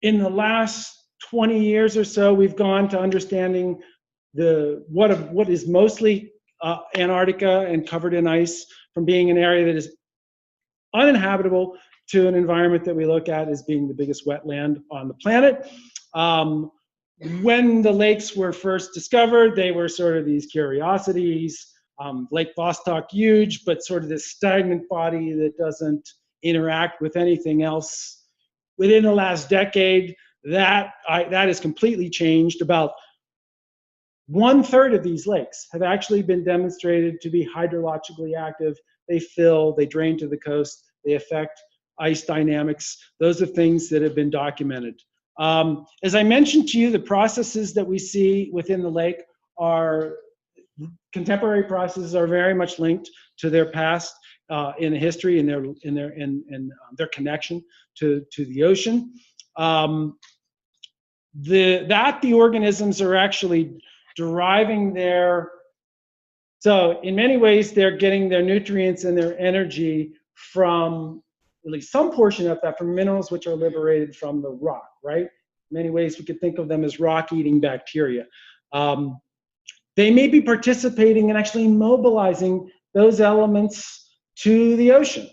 in the last 20 years or so, we've gone to understanding what is mostly Antarctica and covered in ice, from being an area that is uninhabitable to an environment that we look at as being the biggest wetland on the planet. When the lakes were first discovered, they were sort of these curiosities. Lake Vostok, huge, but sort of this stagnant body that doesn't interact with anything else. Within the last decade, that has completely changed. About 1/3 of these lakes have actually been demonstrated to be hydrologically active. They fill, they drain to the coast, they affect ice dynamics. Those are things that have been documented. As I mentioned to you, the processes that we see within the lake are contemporary processes, are very much linked to their past in history and their connection to the ocean. The organisms are actually deriving so in many ways they're getting their nutrients and their energy from, at least some portion of that, from minerals which are liberated from the rock, right? In many ways we could think of them as rock-eating bacteria. They may be participating in actually mobilizing those elements to the ocean,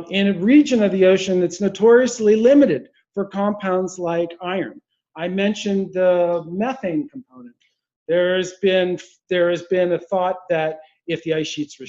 in a region of the ocean that's notoriously limited for compounds like iron. I mentioned the methane component. There has been a thought that if the ice sheets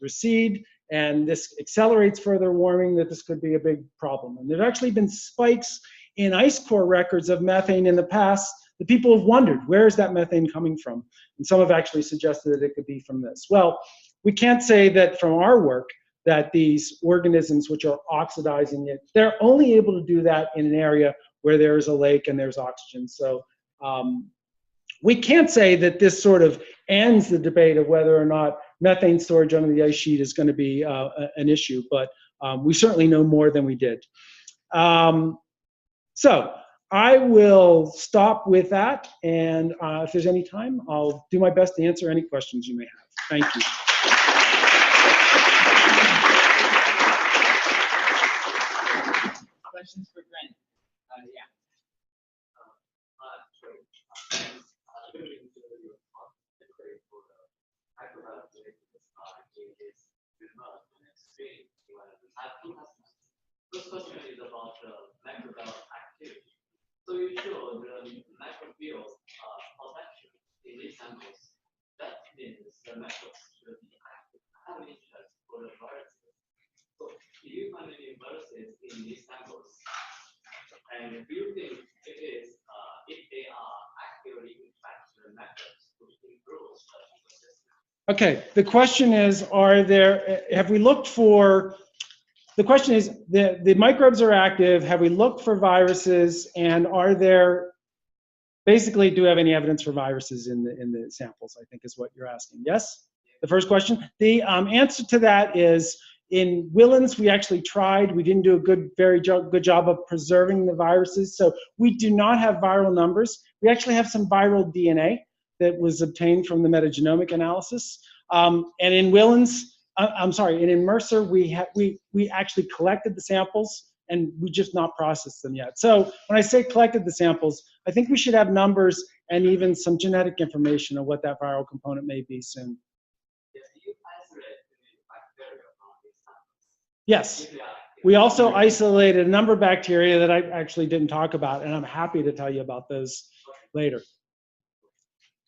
recede and this accelerates further warming, that this could be a big problem. And there's actually been spikes in ice core records of methane in the past that people have wondered, where is that methane coming from? And some have actually suggested that it could be from this. Well, we can't say that from our work that these organisms which are oxidizing it, they're only able to do that in an area where there's a lake and there's oxygen. So we can't say that this sort of ends the debate of whether or not methane storage under the ice sheet is going to be an issue, but we certainly know more than we did. So I will stop with that, and if there's any time, I'll do my best to answer any questions you may have. Thank you. Questions for Brent? Yeah. First question is about microbial activity. So you show the microbial potential in these samples. That means the microbes should be active. I have an interest for the viruses. So do you find any viruses in these samples? And do you think it is if they are actively impacting the methods to improve the ecosystem? Okay, the question is, have we looked for, the question is, the microbes are active, have we looked for viruses, and are there, basically, do we have any evidence for viruses in the samples, I think is what you're asking. Yes? The first question? The answer to that is, in Whillans, we actually tried. We didn't do a very good job of preserving the viruses, so we do not have viral numbers. We actually have some viral DNA that was obtained from the metagenomic analysis. And in Whillans, and in Mercer, we actually collected the samples, and we just not processed them yet. So when I say collected the samples, I think we should have numbers and even some genetic information of what that viral component may be soon. Yes, we also isolated a number of bacteria that I actually didn't talk about, and I'm happy to tell you about those later.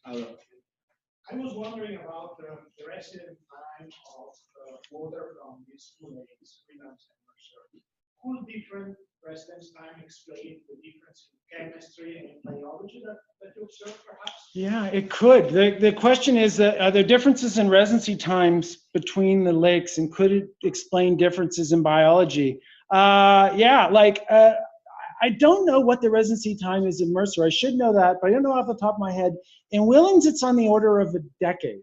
I was wondering about the resident time of water from these two lakes, Whillans and Mercer. Could different residence time explain the difference in chemistry and biology that you observe, perhaps? Yeah, it could. The question is, are there differences in residency times between the lakes, and could it explain differences in biology? Yeah, like, I don't know what the residency time is in Mercer. I should know that, but I don't know off the top of my head. In Whillans, it's on the order of a decade,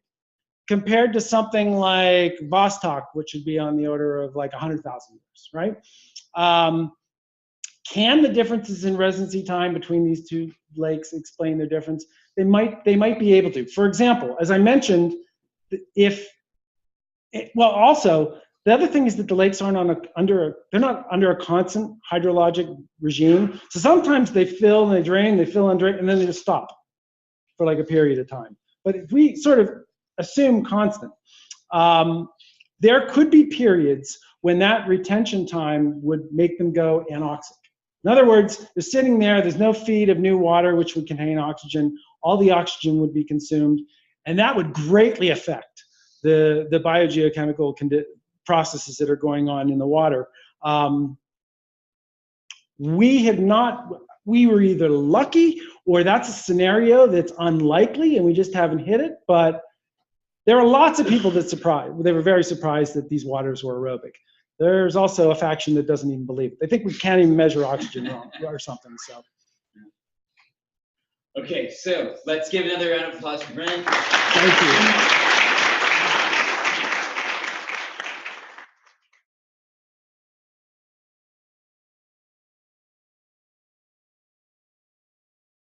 compared to something like Vostok, which would be on the order of like 100,000 years, right? Can the differences in residency time between these two lakes explain their difference? They might be able to. For example, as I mentioned, also, the other thing is that the lakes aren't they're not under a constant hydrologic regime. So sometimes they fill and they drain, they fill and drain, and then they just stop for like a period of time. But if we sort of assume constant, there could be periods when that retention time would make them go anoxic. In other words, they're sitting there, there's no feed of new water which would contain oxygen, all the oxygen would be consumed, and that would greatly affect the biogeochemical processes that are going on in the water. We were either lucky, or that's a scenario that's unlikely and we just haven't hit it, but there are lots of people that they were very surprised that these waters were aerobic. There's also a faction that doesn't even believe it. They think we can't even measure oxygen wrong or something, so. Okay, so let's give another round of applause for Brent. Thank you.